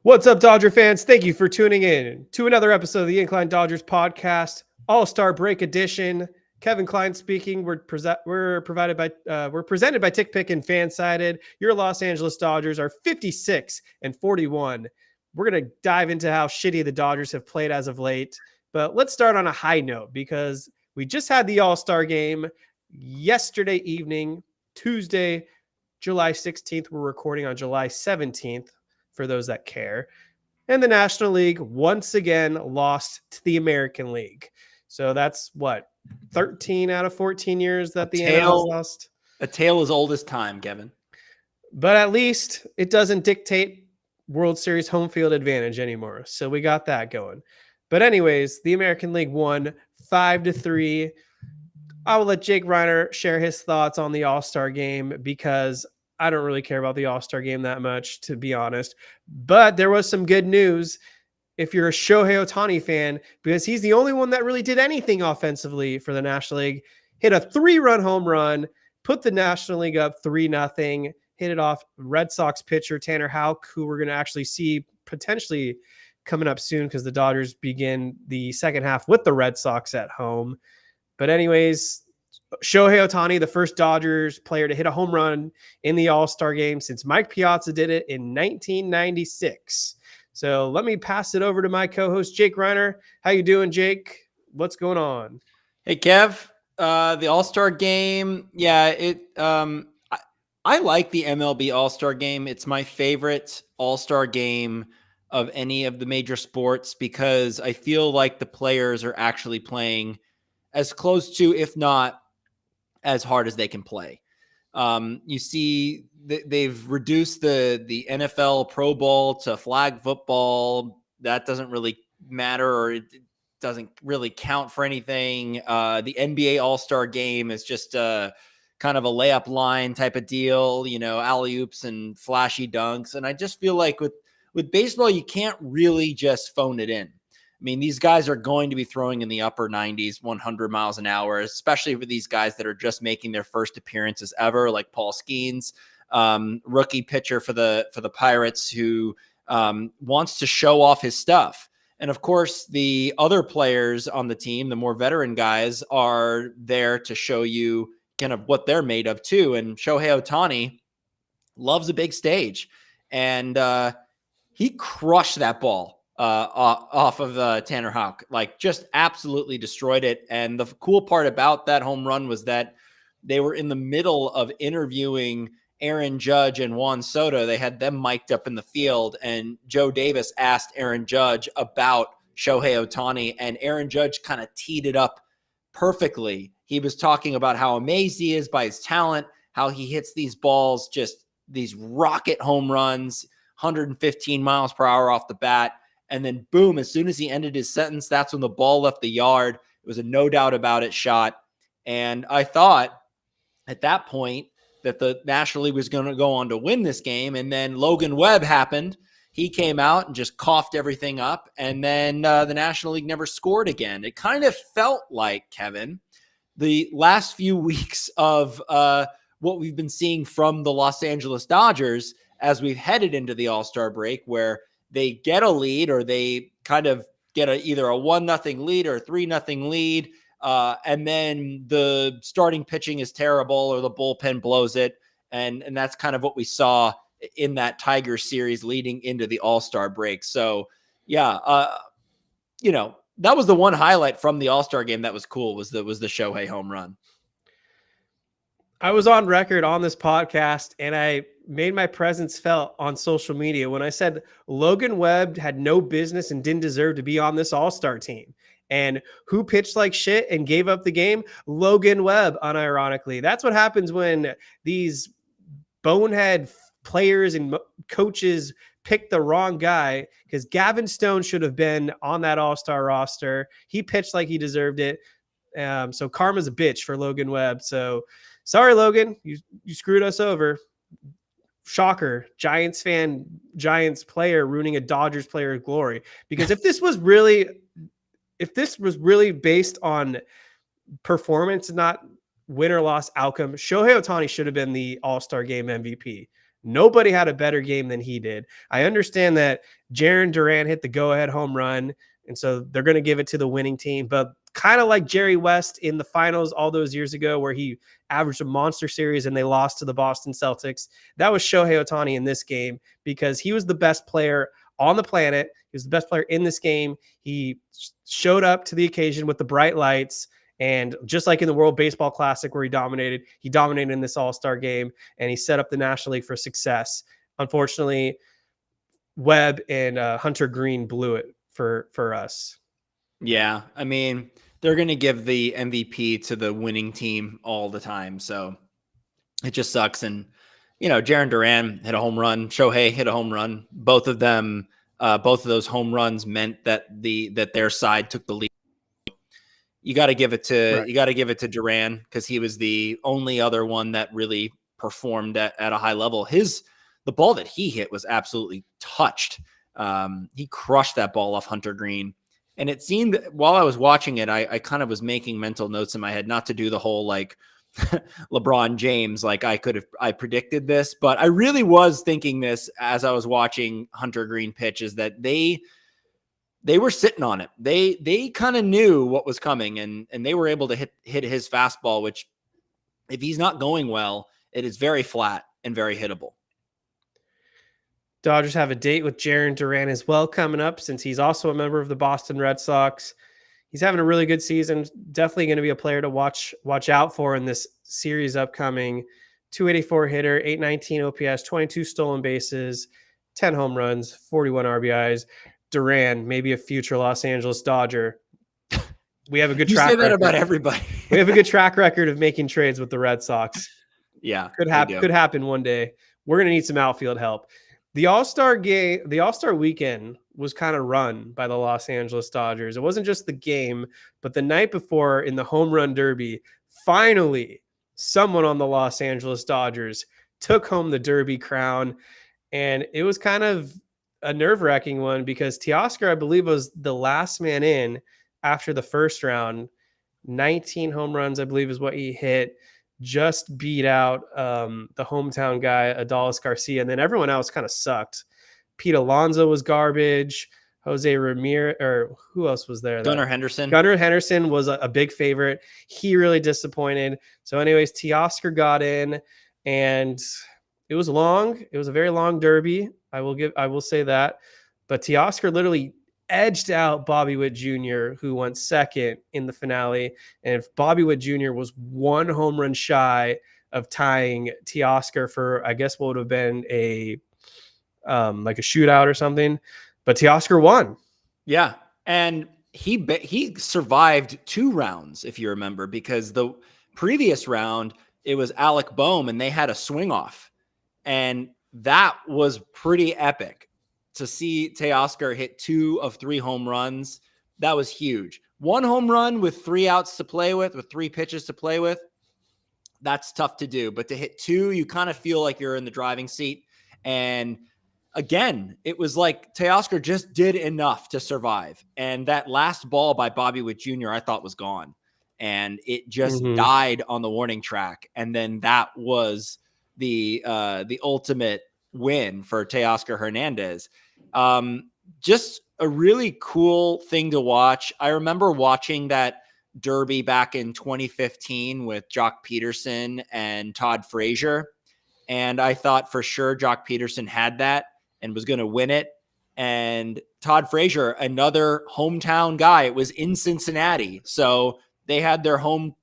What's up, Dodger fans? Thank you for tuning in to another episode of the Incline Dodgers podcast, All-Star Break Edition. Kevin Klein speaking. We're presented by TickPick and Fansided. Your Los Angeles Dodgers are 56-41. We're gonna dive into how shitty the Dodgers have played as of late, but let's start on a high note because we just had the All-Star game yesterday evening, Tuesday, July 16th. We're recording on July 17th. For those that care. And the National League once again lost to the American League. So that's what, 13 out of 14 years that the NL lost? A tale as old as time, Kevin. But at least it doesn't dictate World Series home field advantage anymore. So we got that going. But anyways, the American League won 5-3. I will let Jake Reiner share his thoughts on the All-Star game because I don't really care about the All-Star game that much, to be honest. But there was some good news if you're a Shohei Ohtani fan, because he's the only one that really did anything offensively for the National League. Hit a 3-run home run, put the National League up 3-0, hit it off Red Sox pitcher Tanner Houck, who we're going to actually see potentially coming up soon because the Dodgers begin the second half with the Red Sox at home. But anyways, Shohei Ohtani, the first Dodgers player to hit a home run in the All-Star game since Mike Piazza did it in 1996. So let me pass it over to my co-host, Jake Reiner. How you doing, Jake? What's going on? Hey, Kev. The All-Star game. Yeah, I like the MLB All-Star game. It's my favorite All-Star game of any of the major sports because I feel like the players are actually playing as close to, if not as hard as they can play. You see they've reduced the NFL Pro Bowl to flag football. That doesn't really matter, or it doesn't really count for anything. The NBA All-Star game is just kind of a layup line type of deal, alley-oops and flashy dunks. And I just feel like with baseball, you can't really just phone it in. I mean, these guys are going to be throwing in the upper 90s, 100 miles an hour, especially for these guys that are just making their first appearances ever, like Paul Skeens, rookie pitcher for the Pirates, who wants to show off his stuff. And of course, the other players on the team, the more veteran guys, are there to show you kind of what they're made of too. And Shohei Ohtani loves a big stage, and he crushed that ball off of Tanner Houck, like just absolutely destroyed it. And the cool part about that home run was that they were in the middle of interviewing Aaron Judge and Juan Soto. They had them mic'd up in the field, and Joe Davis asked Aaron Judge about Shohei Ohtani, and Aaron Judge kind of teed it up perfectly. He was talking about how amazed he is by his talent, how he hits these balls, just these rocket home runs, 115 miles per hour off the bat. And then boom, as soon as he ended his sentence, that's when the ball left the yard. It was a no doubt about it shot. And I thought at that point that the National League was going to go on to win this game. And then Logan Webb happened. He came out and just coughed everything up. And then the National League never scored again. It kind of felt like, Kevin, the last few weeks of what we've been seeing from the Los Angeles Dodgers as we've headed into the All-Star break, where they get a lead, or they kind of get either a 1-0 lead or a 3-0 lead. And then the starting pitching is terrible, or the bullpen blows it. And that's kind of what we saw in that Tiger series leading into the All-Star break. So yeah, that was the one highlight from the All-Star game that was cool, was the Shohei home run. I was on record on this podcast, and I made my presence felt on social media when I said Logan Webb had no business and didn't deserve to be on this All-Star team. And who pitched like shit and gave up the game? Logan Webb, unironically. That's what happens when these bonehead players and coaches pick the wrong guy, because Gavin Stone should have been on that All-Star roster. He pitched like he deserved it. So karma's a bitch for Logan Webb. So sorry, Logan, you screwed us over. Shocker. Giants fan, Giants player ruining a Dodgers player's glory. Because if this was really based on performance, not win or loss outcome, Shohei Ohtani should have been the All-Star game MVP. Nobody had a better game than he did. I understand that Jarren Duran hit the go-ahead home run, and so they're going to give it to the winning team. But kind of like Jerry West in the finals all those years ago where he averaged a monster series and they lost to the Boston Celtics, that was Shohei Ohtani in this game because he was the best player on the planet. He was the best player in this game. He showed up to the occasion with the bright lights. And just like in the World Baseball Classic where he dominated in this All-Star game, and he set up the National League for success. Unfortunately, Webb and Hunter Green blew it for us. Yeah, I mean, they're going to give the MVP to the winning team all the time, so it just sucks. And, Jarren Duran hit a home run. Shohei hit a home run. Both of them, both of those home runs meant that their side took the lead. You got to give it to Duran because he was the only other one that really performed at a high level. The ball that he hit was absolutely touched. He crushed that ball off Hunter Green. And it seemed while I was watching it, I kind of was making mental notes in my head, not to do the whole like LeBron James, like I predicted this, but I really was thinking this as I was watching Hunter Green pitch, is that they were sitting on it. They kind of knew what was coming, and they were able to hit his fastball, which if he's not going well, it is very flat and very hittable. Dodgers have a date with Jarren Duran as well coming up, since he's also a member of the Boston Red Sox. He's having a really good season. Definitely going to be a player to watch out for in this series upcoming. 284 hitter, 819 OPS, 22 stolen bases, 10 home runs, 41 RBIs. Duran, maybe a future Los Angeles Dodger. We have a good track record. You say that about everybody. We have a good track record of making trades with the Red Sox. Yeah. Could happen one day. We're going to need some outfield help. The All-Star weekend was kind of run by the Los Angeles Dodgers. It wasn't just the game, but the night before in the Home Run Derby, finally, someone on the Los Angeles Dodgers took home the Derby crown. And it was kind of a nerve-wracking one because Teoscar, I believe, was the last man in after the first round. 19 home runs, I believe, is what he hit. Just beat out the hometown guy, Adolis Garcia, and then everyone else kind of sucked. Pete Alonso was garbage. Jose Ramirez, or who else was there? Gunnar Henderson. Gunnar Henderson was a big favorite. He really disappointed. So anyways, Teoscar got in, and it was long. It was a very long derby. I will say that. But Teoscar literally edged out Bobby Witt Jr., who went second in the finale. And if Bobby Witt Jr. was one home run shy of tying Teoscar for, I guess, what would have been a shootout or something, but Teoscar won. Yeah, and he survived 2 rounds, if you remember, because the previous round it was Alec Boehm and they had a swing off, and that was pretty epic. To see Teoscar hit 2 of 3 home runs, that was huge. 1 home run with 3 outs to play with 3 pitches to play with, that's tough to do. But to hit 2, you kind of feel like you're in the driving seat. And again, it was like Teoscar just did enough to survive. And that last ball by Bobby Witt Jr. I thought was gone. And it just died on the warning track. And then that was the ultimate win for Teoscar Hernandez. Just a really cool thing to watch. I remember watching that derby back in 2015 with Jock Peterson and Todd Frazier. And I thought for sure Jock Peterson had that and was going to win it. And Todd Frazier, another hometown guy, it was in Cincinnati. So they had their home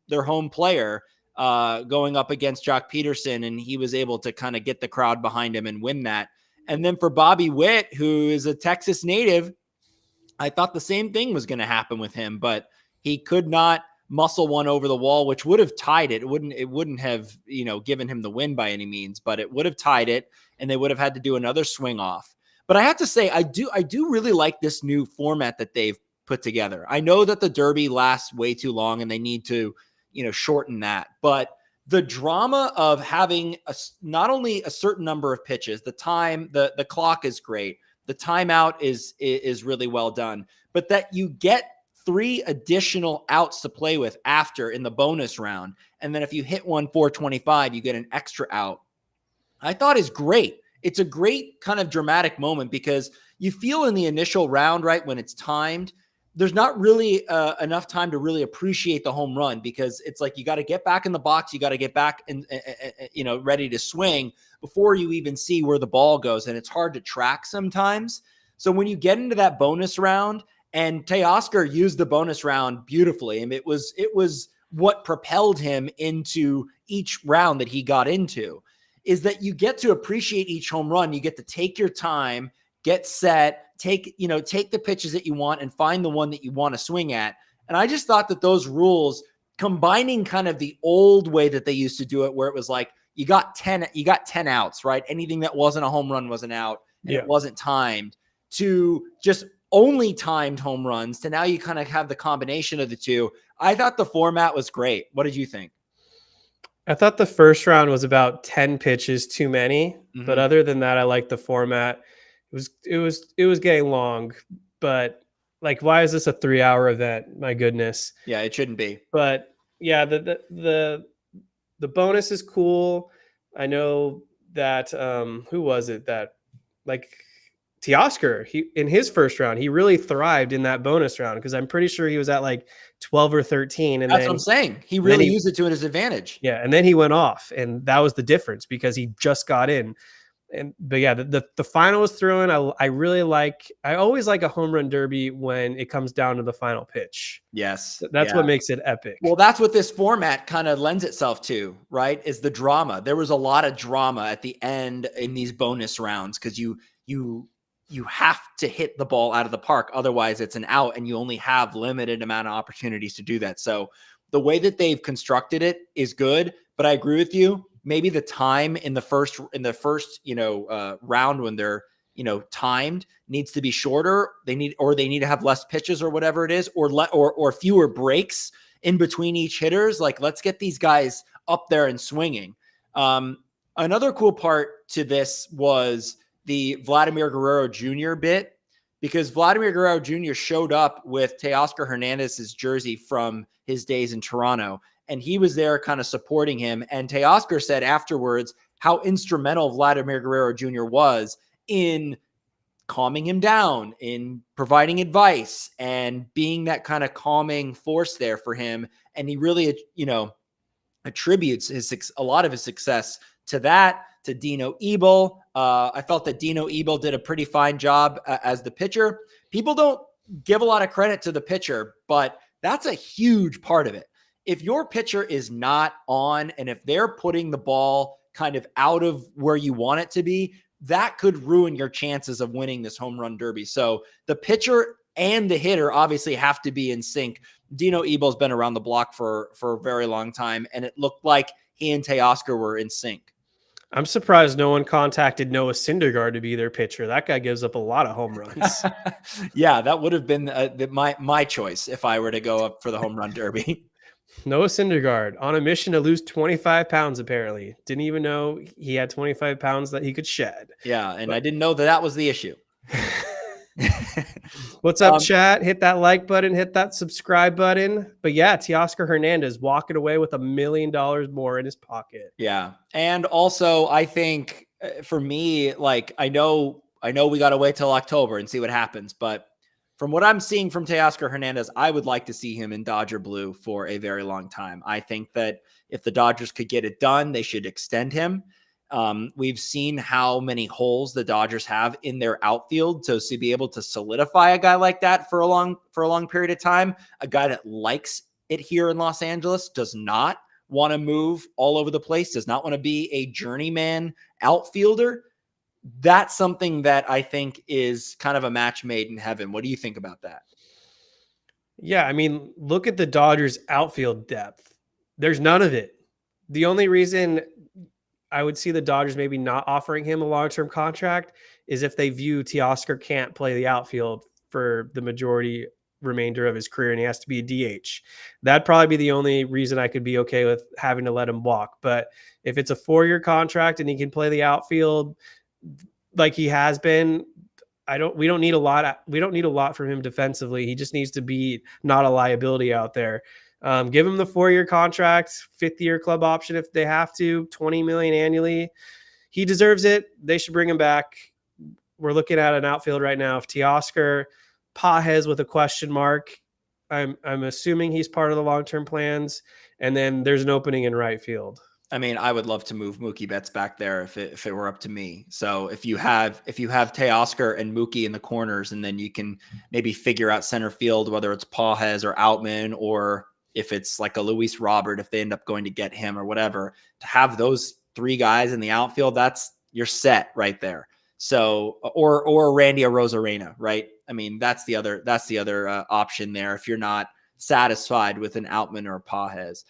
player going up against Jock Peterson, and he was able to kind of get the crowd behind him and win that. And then for Bobby Witt, who is a Texas native, I thought the same thing was going to happen with him, but he could not muscle one over the wall, which would have tied it. It wouldn't have, given him the win by any means, but it would have tied it, and they would have had to do another swing off. But I have to say, I do really like this new format that they've put together. I know that the Derby lasts way too long and they need to, shorten that, but the drama of having not only a certain number of pitches, the time, the clock is great. The timeout is really well done, but that you get 3 additional outs to play with after in the bonus round. And then if you hit one 425, you get an extra out. I thought is great. it's a great kind of dramatic moment because you feel in the initial round, right, when it's timed, there's not really enough time to really appreciate the home run because it's like you got to get back in the box, you got to get back and ready to swing before you even see where the ball goes, and it's hard to track sometimes. So when you get into that bonus round, and Teoscar used the bonus round beautifully, and it was what propelled him into each round that he got into, is that you get to appreciate each home run. You get to take your time, get set, take the pitches that you want and find the one that you want to swing at. And I just thought that those rules, combining kind of the old way that they used to do it, where it was like you got 10 outs, right? Anything that wasn't a home run was an out, and it wasn't timed, to just only timed home runs, to now you kind of have the combination of the two. I thought the format was great. What did you think? I thought the first round was about 10 pitches too many, but other than that, I liked the format. It was getting long, but like, why is this a 3-hour event? My goodness. Yeah, it shouldn't be. But yeah, the bonus is cool. I know that who was it that, like, Teoscar, he in his first round, he really thrived in that bonus round because I'm pretty sure he was at like 12 or 13. And that's what I'm saying. He really used it to his advantage. Yeah, and then he went off, and that was the difference because he just got in. But yeah, the final was thrown. I always like a home run derby when it comes down to the final pitch. Yes. That's what makes it epic. Well, that's what this format kind of lends itself to, right? Is the drama. There was a lot of drama at the end in these bonus rounds because you have to hit the ball out of the park. Otherwise it's an out, and you only have limited amount of opportunities to do that. So the way that they've constructed it is good, but I agree with you. Maybe the time in the first round when they're, timed needs to be shorter. They need to have less pitches or whatever it is, or fewer breaks in between each hitters. Like, let's get these guys up there and swinging. Another cool part to this was the Vladimir Guerrero Jr. bit, because Vladimir Guerrero Jr. showed up with Teoscar Hernandez's jersey from his days in Toronto, and he was there kind of supporting him. And Teoscar said afterwards how instrumental Vladimir Guerrero Jr. was in calming him down, in providing advice, and being that kind of calming force there for him. And he really, attributes a lot of his success to that, to Dino Ebel. I felt that Dino Ebel did a pretty fine job as the pitcher. People don't give a lot of credit to the pitcher, but that's a huge part of it. If your pitcher is not on, and if they're putting the ball kind of out of where you want it to be, that could ruin your chances of winning this home run derby. So the pitcher and the hitter obviously have to be in sync. Dino Ebel's been around the block for a very long time, and it looked like he and Teoscar were in sync. I'm surprised no one contacted Noah Syndergaard to be their pitcher. That guy gives up a lot of home runs. Yeah, that would have been my choice if I were to go up for the home run derby. Noah Syndergaard on a mission to lose 25 pounds, apparently. Didn't even know he had 25 pounds that he could shed. Yeah, and I didn't know that was the issue. What's up, chat? Hit that like button, hit that subscribe button. But yeah, Teoscar Hernandez walking away with $1 million more in his pocket. Yeah. And also, I think for me, like, I know we got to wait till October and see what happens, but from what I'm seeing from Teoscar Hernandez, I would like to see him in Dodger blue for a very long time. I think that if the Dodgers could get it done, they should extend him. We've seen how many holes the Dodgers have in their outfield. So to be able to solidify a guy like that for a long period of time, a guy that likes it here in Los Angeles, does not want to move all over the place, does not want to be a journeyman outfielder. That's something that I think is kind of a match made in heaven. What do you think about that? Yeah, I mean, look at the Dodgers outfield depth. There's none of it. The only reason I would see the Dodgers maybe not offering him a long-term contract is if they view Teoscar can't play the outfield for the majority remainder of his career and he has to be a DH. That'd probably be the only reason I could be okay with having to let him walk. But if it's a 4-year contract and he can play the outfield like he has been, we don't need a lot from him defensively. He just needs to be not a liability out there. Give him the 4-year contract, 5th-year club option if they have to, $20 million annually. he deserves it. They should bring him back. We're looking at an outfield right now of Teoscar, Pages with a question mark. I'm assuming he's part of the long-term plans. And then there's an opening in right field. I mean, I would love to move Mookie Betts back there if it were up to me. So if you have Teoscar and Mookie in the corners, and then you can maybe figure out center field, whether it's Pages or Outman, or if it's like a Luis Robert, if they end up going to get him or whatever, to have those three guys in the outfield, you're set right there. So, or Randy Arozarena, right? I mean, that's the other option there if you're not satisfied with an Outman or a Pages.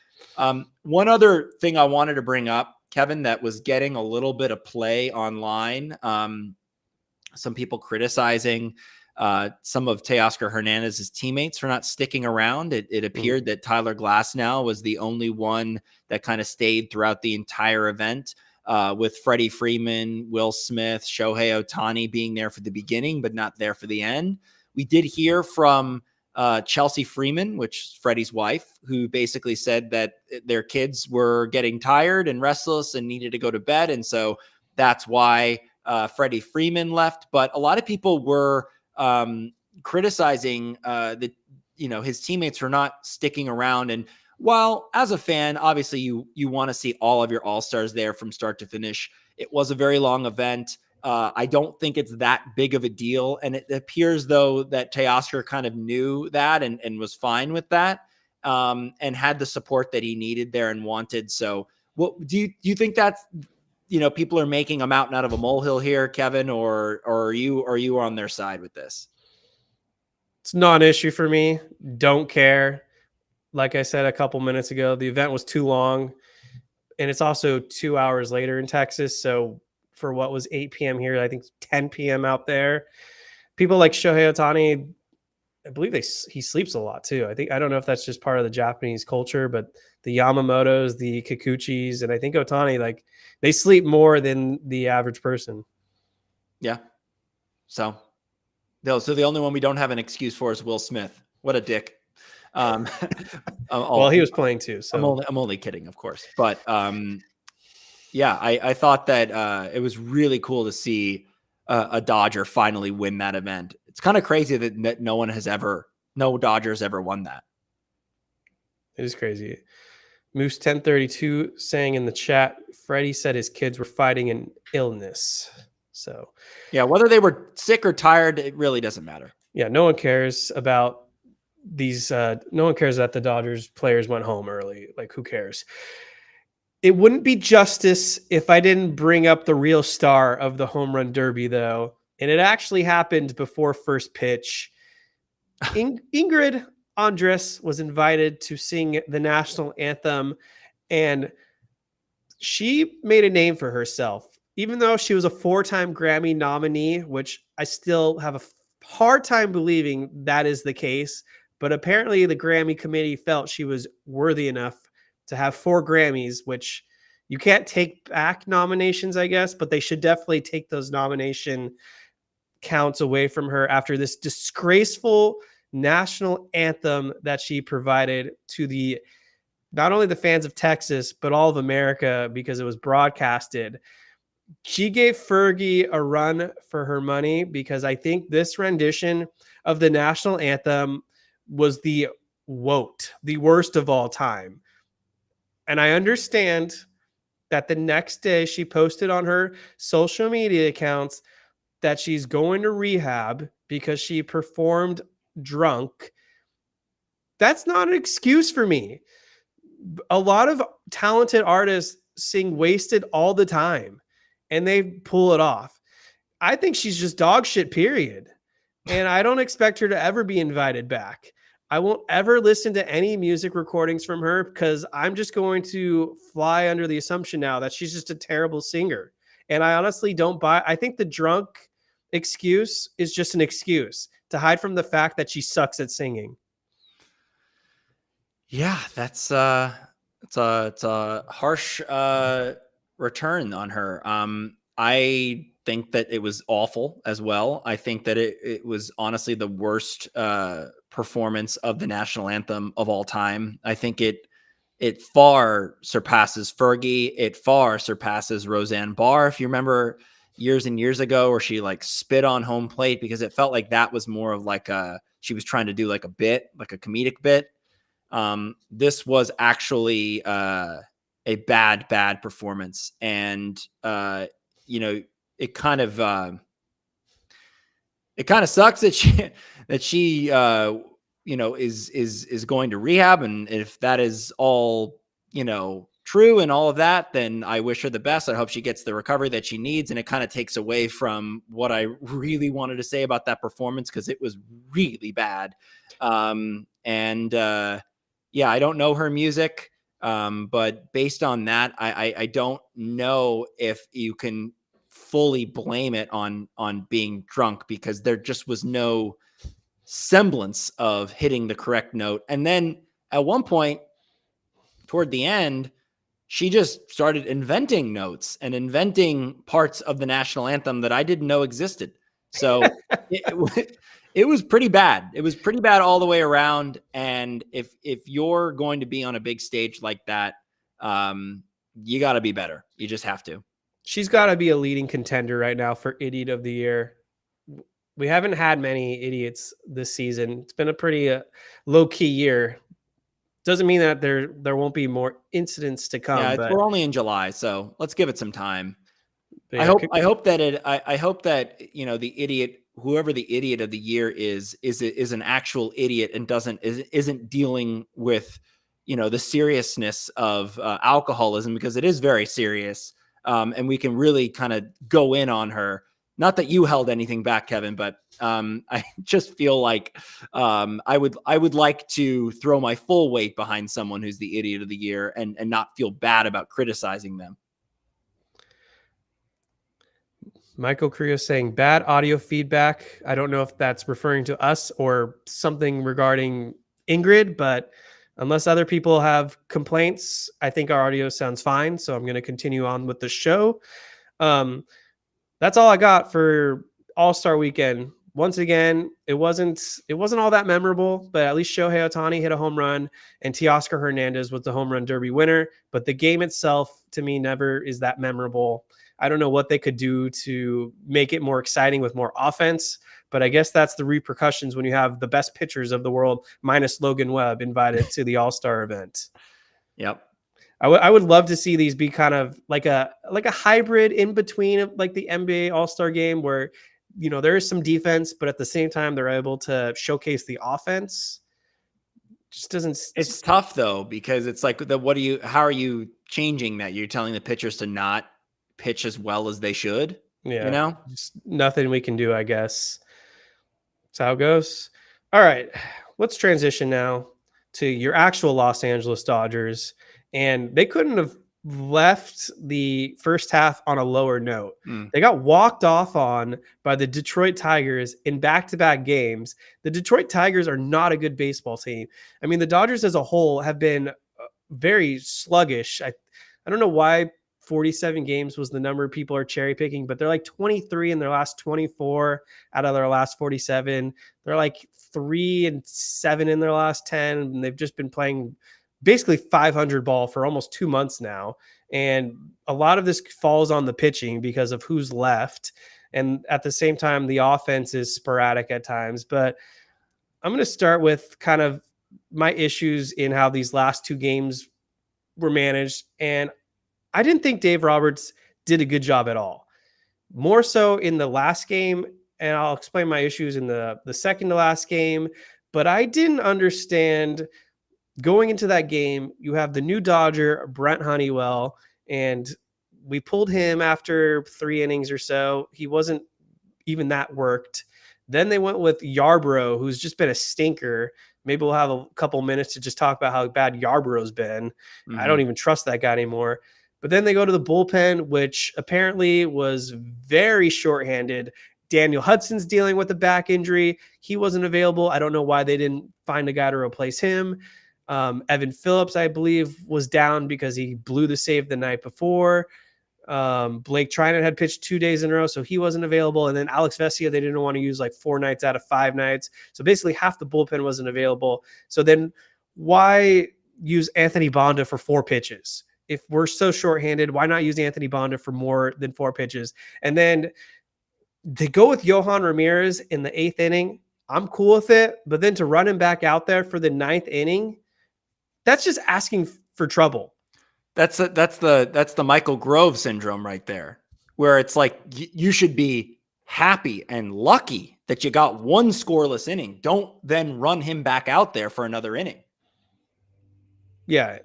One other thing I wanted to bring up, Kevin, that was getting a little bit of play online. Some people criticizing some of Teoscar Hernandez's teammates for not sticking around. It appeared that Tyler Glasnow was the only one that kind of stayed throughout the entire event, with Freddie Freeman, Will Smith, Shohei Ohtani being there for the beginning, but not there for the end. We did hear from Chelsea Freeman, which is Freddie's wife, who basically said that their kids were getting tired and restless and needed to go to bed. And so that's why Freddie Freeman left. But a lot of people were criticizing that, his teammates were not sticking around. And while as a fan, obviously you want to see all of your all-stars there from start to finish, it was a very long event. I don't think it's that big of a deal. And it appears, though, that Teoscar kind of knew that and was fine with that, and had the support that he needed there and wanted. So what do you think that's, people are making a mountain out of a molehill here, Kevin, or are you on their side with this? It's not an issue for me. Don't care. Like I said a couple minutes ago, the event was too long, and it's also 2 hours later in Texas. So for what was 8 p.m. here, I think 10 p.m. out there, people like Shohei Ohtani, I believe he sleeps a lot too. I don't know if that's just part of the Japanese culture, but the Yamamotos, the Kikuchis, and I think Ohtani, they sleep more than the average person. Yeah. So the only one we don't have an excuse for is Will Smith. What a dick. Well, he was playing too. So I'm only kidding, of course. But yeah, I thought that it was really cool to see a Dodger finally win that event. It's kind of crazy that no Dodgers ever won that. It is crazy. Moose 1032 saying in the chat, Freddie said his kids were fighting an illness. So yeah, whether they were sick or tired, it really doesn't matter. Yeah, no one cares about these. No one cares that the Dodgers players went home early. Who cares? It wouldn't be justice if I didn't bring up the real star of the Home Run Derby, though. And it actually happened before first pitch. Ingrid Andress was invited to sing the national anthem, and she made a name for herself. Even though she was a 4-time Grammy nominee, which I still have a hard time believing that is the case. But apparently the Grammy committee felt she was worthy enough to have 4 Grammys, which you can't take back nominations, I guess, but they should definitely take those nomination counts away from her after this disgraceful national anthem that she provided to not only the fans of Texas, but all of America, because it was broadcasted. She gave Fergie a run for her money, because I think this rendition of the national anthem was the worst of all time. And I understand that the next day she posted on her social media accounts that she's going to rehab because she performed drunk. That's not an excuse for me. A lot of talented artists sing wasted all the time, and they pull it off. I think she's just dog shit, period. And I don't expect her to ever be invited back. I won't ever listen to any music recordings from her, because I'm just going to fly under the assumption now that she's just a terrible singer. And I honestly don't buy. I think the drunk excuse is just an excuse to hide from the fact that she sucks at singing. Yeah, it's a harsh return on her. I think that it was awful as well. I think that it was honestly the worst performance of the national anthem of all time. I think it It far surpasses Fergie. It far surpasses Roseanne Barr. If you remember years and years ago, where she like spit on home plate, because it felt like that was more of like she was trying to do like a bit, like a comedic bit. This was actually a bad performance. And, it kind of sucks that she is going to rehab. And if that is all, true and all of that, then I wish her the best. I hope she gets the recovery that she needs. And it kind of takes away from what I really wanted to say about that performance, because it was really bad. Yeah, I don't know her music. But based on that, I don't know if you can fully blame it on being drunk, because there just was no semblance of hitting the correct note. And then at one point toward the end, she just started inventing notes and inventing parts of the national anthem that I didn't know existed. So it was pretty bad. It was pretty bad all the way around. And if you're going to be on a big stage like that, you got to be better. You just have to. She's got to be a leading contender right now for Idiot of the Year. We haven't had many idiots this season. It's been a pretty low-key year. Doesn't mean that there won't be more incidents to come. Yeah, but we're only in July, so let's give it some time. Yeah, I hope that the idiot, whoever the Idiot of the Year is an actual idiot and isn't dealing with the seriousness of alcoholism, because it is very serious, and we can really kind of go in on her. Not that you held anything back, Kevin, but I just feel like I would like to throw my full weight behind someone who's the Idiot of the Year and not feel bad about criticizing them. Michael Creo saying bad audio feedback. I don't know if that's referring to us or something regarding Ingrid, but unless other people have complaints, I think our audio sounds fine. So I'm going to continue on with the show. That's all I got for All-Star Weekend. Once again, it wasn't all that memorable, but at least Shohei Ohtani hit a home run and Teoscar Hernandez was the home run derby winner. But the game itself, to me, never is that memorable. I don't know what they could do to make it more exciting with more offense, but I guess that's the repercussions when you have the best pitchers of the world, minus Logan Webb, invited to the All-Star event. Yep. I would love to see these be kind of like a hybrid in between of like the NBA All-Star game, where there is some defense, but at the same time they're able to showcase the offense. Just doesn't. It's tough though, because it's like how are you changing that? You're telling the pitchers to not pitch as well as they should. Yeah, just nothing we can do, I guess. That's how it goes. All right, let's transition now to your actual Los Angeles Dodgers. And they couldn't have left the first half on a lower note. They got walked off on by the Detroit Tigers in back-to-back games. The Detroit Tigers are not a good baseball team. I mean, the Dodgers as a whole have been very sluggish. I don't know why 47 games was the number people are cherry picking, but they're like 23 in their last 24 out of their last 47. They're like 3-7 in their last 10. And they've just been playing basically 500 ball for almost 2 months now. And a lot of this falls on the pitching because of who's left. And at the same time, the offense is sporadic at times. But I'm going to start with kind of my issues in how these last 2 games were managed. And I didn't think Dave Roberts did a good job at all. More so in the last game, and I'll explain my issues in the second to last game. But I didn't understand going into that game, you have the new Dodger, Brent Honeywell, and we pulled him after 3 innings or so. He wasn't even that worked. Then they went with Yarbrough, who's just been a stinker. Maybe we'll have a couple minutes to just talk about how bad Yarbrough's been. Mm-hmm. I don't even trust that guy anymore. But then they go to the bullpen, which apparently was very shorthanded. Daniel Hudson's dealing with a back injury. He wasn't available. I don't know why they didn't find a guy to replace him. Evan Phillips, I believe, was down because he blew the save the night before. Blake Trinan had pitched 2 days in a row, so he wasn't available. And then Alex Vesia, they didn't want to use like 4 nights out of 5 nights. So basically half the bullpen wasn't available. So then why use Anthony Bonda for 4 pitches? If we're so shorthanded, why not use Anthony Bonda for more than 4 pitches? And then to go with Johan Ramirez in the 8th inning, I'm cool with it. But then to run him back out there for the 9th inning, that's just asking for trouble. That's the Michael Grove syndrome right there, where it's like you should be happy and lucky that you got 1 scoreless inning. Don't then run him back out there for another inning. Yeah.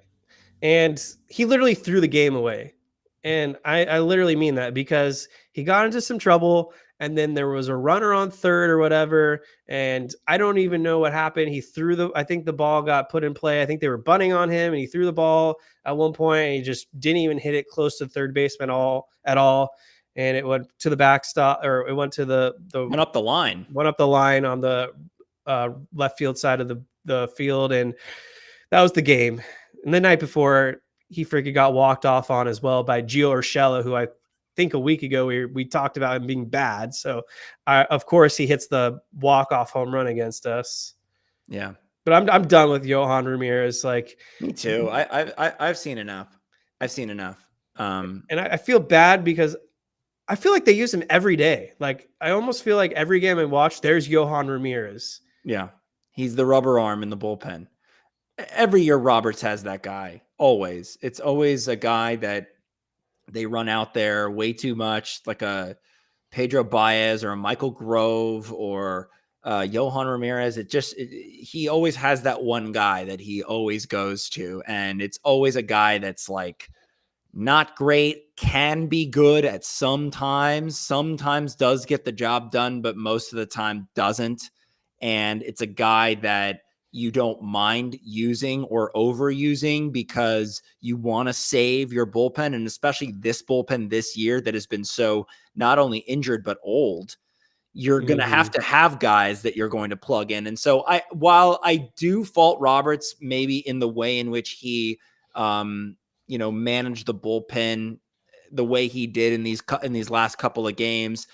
And he literally threw the game away. And I literally mean that, because he got into some trouble, and then there was a runner on third or whatever. And I don't even know what happened. He threw I think the ball got put in play. I think they were bunting on him, and he threw the ball at one point, and he just didn't even hit it close to third baseman at all. And it went to the backstop, or it went to the went up the line on the left field side of the field. And that was the game. And the night before, he freaking got walked off on as well by Gio Urshela, who I think a week ago we talked about him being bad. So of course he hits the walk-off home run against us. Yeah. But I'm done with Johan Ramirez. Like, me too. I've seen enough. And I feel bad because I feel like they use him every day. Like, I almost feel like every game I watch, there's Johan Ramirez. Yeah. He's the rubber arm in the bullpen. Every year Roberts has that guy. Always. It's always a guy that they run out there way too much, like a Pedro Baez or a Michael Grove or Johan Ramirez. He always has that one guy that he always goes to. And it's always a guy that's like not great, can be good at sometimes does get the job done, but most of the time doesn't. And it's a guy that you don't mind using or overusing because you want to save your bullpen, and especially this bullpen this year that has been so not only injured but old. You're going to have guys that you're going to plug in. And so while I do fault Roberts maybe in the way in which he managed the bullpen the way he did in these last couple of games,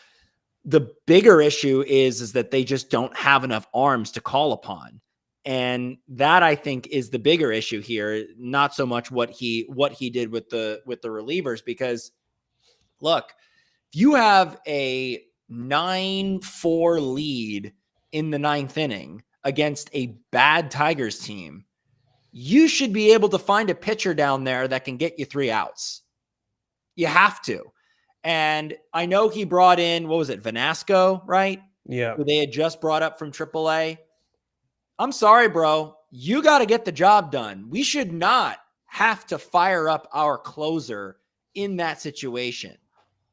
the bigger issue is that they just don't have enough arms to call upon. And that, I think, is the bigger issue here, not so much what he did with the relievers. Because look, if you have a 9-4 lead in the 9th inning against a bad Tigers team, you should be able to find a pitcher down there that can get you 3 outs. You have to. And I know he brought in, what was it, Vanasco, right? Yeah. Who they had just brought up from AAA. I'm sorry, bro. You got to get the job done. We should not have to fire up our closer in that situation.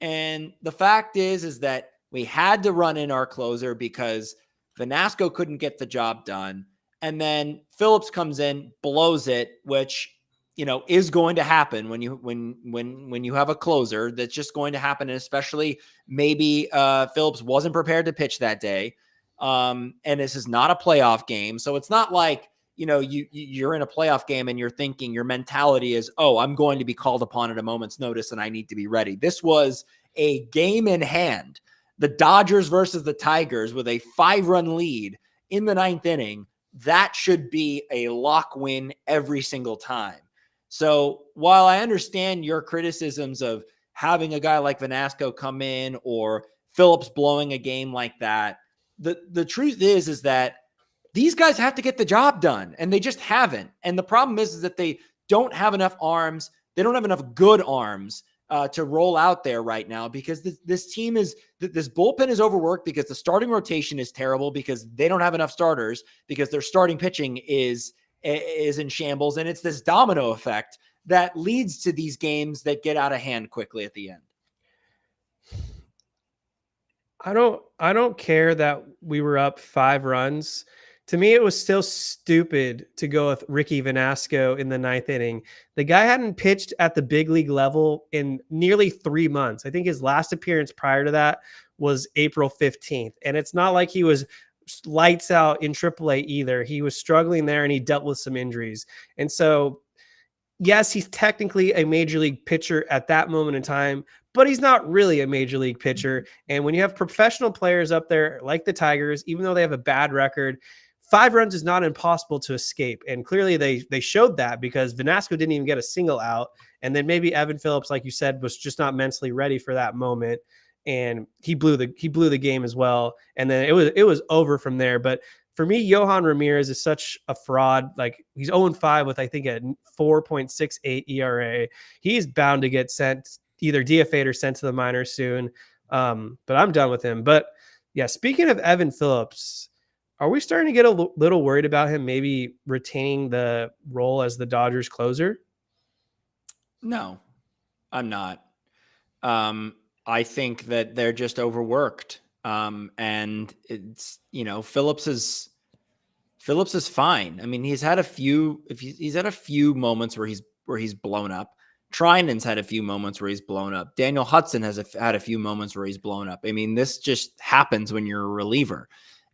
And the fact is that we had to run in our closer because Vanasco couldn't get the job done. And then Phillips comes in, blows it, which, is going to happen when you have a closer. That's just going to happen. And especially maybe Phillips wasn't prepared to pitch that day. And this is not a playoff game. So it's not like, you're in a playoff game and you're thinking your mentality is, oh, I'm going to be called upon at a moment's notice and I need to be ready. This was a game in hand. The Dodgers versus the Tigers with a 5-run lead in the 9th inning. That should be a lock win every single time. So while I understand your criticisms of having a guy like Vanasco come in or Phillips blowing a game like that, the truth is that these guys have to get the job done, and they just haven't. And the problem is that they don't have enough arms. They don't have enough good arms to roll out there right now, because this bullpen is overworked, because the starting rotation is terrible, because they don't have enough starters, because their starting pitching is in shambles. And it's this domino effect that leads to these games that get out of hand quickly at the end. I don't care that we were up 5 runs. To me, it was still stupid to go with Ricky Vanasco in the 9th inning. The guy hadn't pitched at the big league level in nearly 3 months. I think his last appearance prior to that was April 15th. And it's not like he was lights out in AAA either. He was struggling there, and he dealt with some injuries. And so, yes, he's technically a major league pitcher at that moment in time, but he's not really a major league pitcher. And when you have professional players up there like the Tigers, even though they have a bad record, 5 runs is not impossible to escape. And clearly they showed that, because Vanasco didn't even get a single out. And then maybe Evan Phillips, like you said, was just not mentally ready for that moment. And he blew the game as well. And then it was over from there. But for me, Yohan Ramirez is such a fraud. Like, he's 0-5 with, I think, a 4.68 ERA. He's bound to get sent, either DFA'd or sent to the minors soon. But I'm done with him. But yeah, speaking of Evan Phillips, are we starting to get a little worried about him maybe retaining the role as the Dodgers closer? No, I'm not. I think that they're just overworked. And it's, Phillips is fine. I mean, he's had a few moments where he's blown up. Treinen's had a few moments where he's blown up. Daniel Hudson has had a few moments where he's blown up. I mean, this just happens when you're a reliever.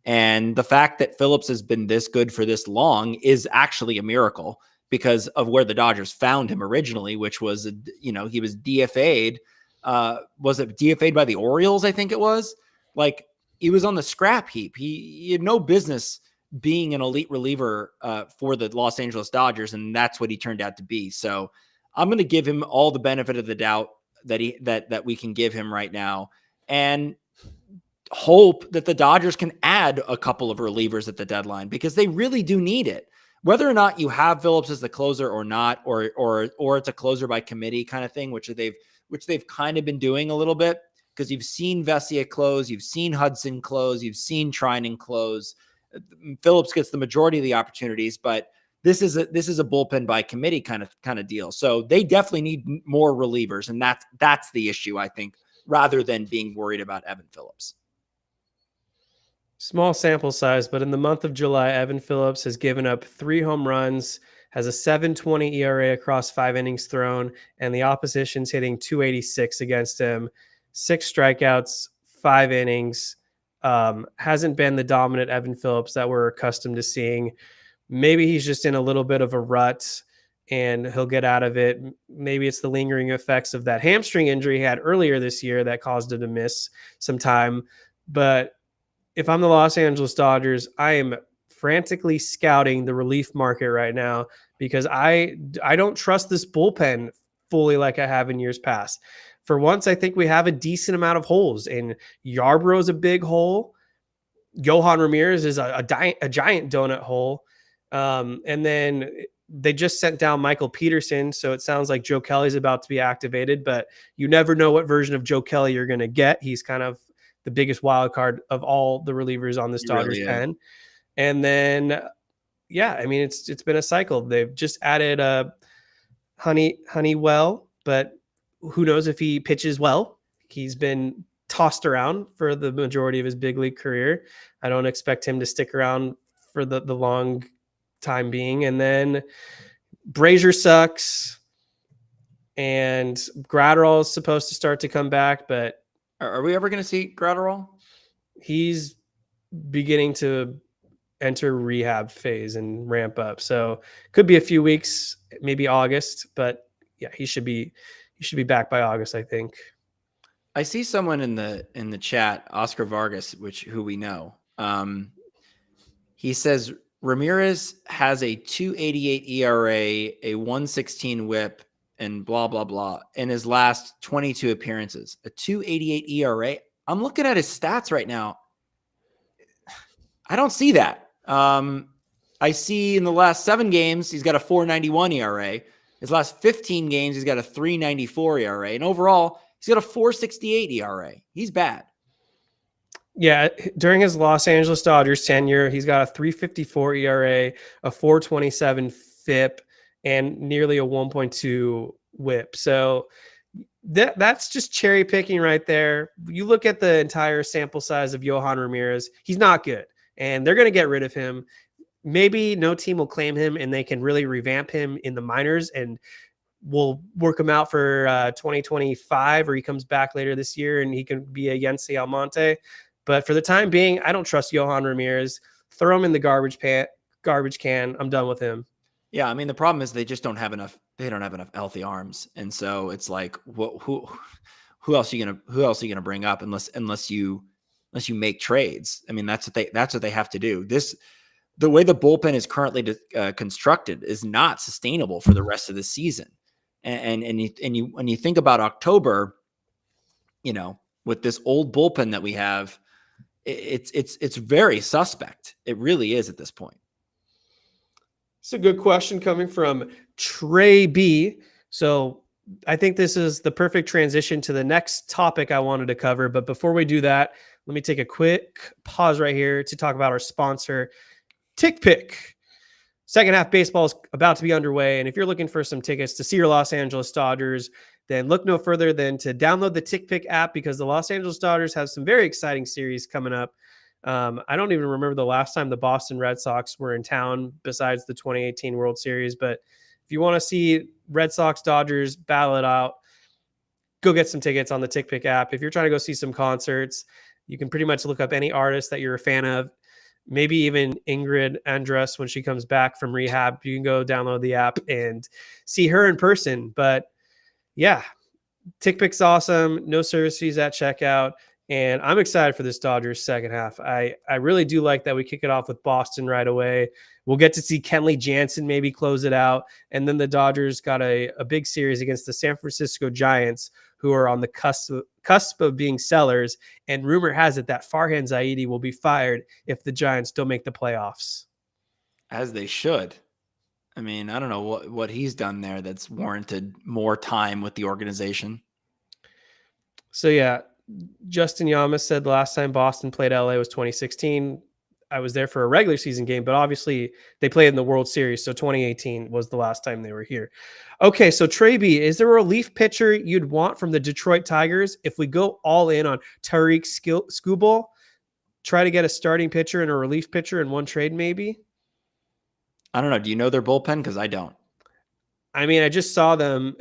And the fact that Phillips has been this good for this long is actually a miracle, because of where the Dodgers found him originally, which was, he was DFA'd. Was it DFA'd by the Orioles? I think it was. Like, he was on the scrap heap. He had no business being an elite reliever for the Los Angeles Dodgers, and that's what he turned out to be. So I'm going to give him all the benefit of the doubt that we can give him right now, and hope that the Dodgers can add a couple of relievers at the deadline, because they really do need it. Whether or not you have Phillips as the closer or not, or it's a closer by committee kind of thing, which they've kind of been doing a little bit, because you've seen Vesia close, you've seen Hudson close, you've seen Treinen close. Phillips gets the majority of the opportunities, but this is a bullpen by committee kind of deal. So they definitely need more relievers, and that's the issue, I think, rather than being worried about Evan Phillips. Small sample size, but in the month of July, Evan Phillips has given up 3 home runs, has a 7.20 ERA across 5 innings thrown, and the opposition's hitting 286 against him. 6 strikeouts, 5 innings. Hasn't been the dominant Evan Phillips that we're accustomed to seeing. Maybe he's just in a little bit of a rut and he'll get out of it. Maybe it's the lingering effects of that hamstring injury he had earlier this year that caused him to miss some time. But if I'm the Los Angeles Dodgers, I am frantically scouting the relief market right now, because I don't trust this bullpen fully like I have in years past. For once, I think we have a decent amount of holes, and Yarbrough's a big hole. Yohan Ramirez is a giant donut hole. And then they just sent down Michael Peterson, so it sounds like Joe Kelly's about to be activated, but you never know what version of Joe Kelly you're going to get. He's kind of the biggest wild card of all the relievers on this Dodgers pen. And then, yeah, I mean, it's been a cycle. They've just added Honeywell, but who knows if he pitches well. He's been tossed around for the majority of his big league career. I don't expect him to stick around for the long time being. And then Brazier sucks, and Gratterall is supposed to start to come back, but are we ever going to see Gratterall? He's beginning to enter rehab phase and ramp up. So could be a few weeks, maybe August, but yeah, he should be back by August, I think. I see someone in the chat, Oscar Vargas, who we know. He says Ramirez has a 2.88 ERA, a 1.16 WHIP, and blah blah blah in his last 22 appearances. A 2.88 ERA. I'm looking at his stats right now. I don't see that. I see in the last 7 games he's got a 4.91 ERA. His last 15 games he's got a 3.94 ERA, and overall he's got a 4.68 ERA. He's bad. Yeah, during his Los Angeles Dodgers tenure, he's got a 3.54 ERA, a 4.27 FIP, and nearly a 1.2 WHIP. So that's just cherry picking right there. You look at the entire sample size of Yohan Ramirez, he's not good, and they're going to get rid of him. Maybe no team will claim him, and they can really revamp him in the minors, and we'll work him out for 2025, or he comes back later this year and he can be a Yency Almonte. But for the time being, I don't trust Yohan Ramirez. Throw him in the garbage can. I'm done with him. Yeah, I mean, the problem is they just don't have enough. They don't have enough healthy arms, and so it's like, who else are you gonna bring up unless you make trades? I mean, that's what they have to do. the way the bullpen is currently constructed is not sustainable for the rest of the season. And when you think about October, with this old bullpen that we have, it's very suspect. It really is at this point. It's a good question coming from Trey B. So I think this is the perfect transition to the next topic I wanted to cover. But before we do that, let me take a quick pause right here to talk about our sponsor, TickPick. Second half baseball is about to be underway. And if you're looking for some tickets to see your Los Angeles Dodgers, then look no further than to download the TickPick app, because the Los Angeles Dodgers have some very exciting series coming up. I don't even remember the last time the Boston Red Sox were in town besides the 2018 World Series. But if you want to see Red Sox Dodgers battle it out, go get some tickets on the TickPick app. If you're trying to go see some concerts, you can pretty much look up any artist that you're a fan of. Maybe even Ingrid Andress when she comes back from rehab. You can go download the app and see her in person. But yeah, TickPick's awesome. No service fees at checkout. And I'm excited for this Dodgers second half. I really do like that we kick it off with Boston right away. We'll get to see Kenley Jansen maybe close it out. And then the Dodgers got a big series against the San Francisco Giants, who are on the cusp of being sellers. And rumor has it that Farhan Zaidi will be fired if the Giants don't make the playoffs. As they should. I mean, I don't know what he's done there that's warranted more time with the organization. So yeah, Justin Yamas said the last time Boston played LA was 2016. I was there for a regular season game, but obviously they played in the World Series. So 2018 was the last time they were here. Okay, so Trey B, is there a relief pitcher you'd want from the Detroit Tigers if we go all in on Tarik Skubal? Try to get a starting pitcher and a relief pitcher in one trade maybe? I don't know. Do you know their bullpen? Because I don't. I mean, I just saw them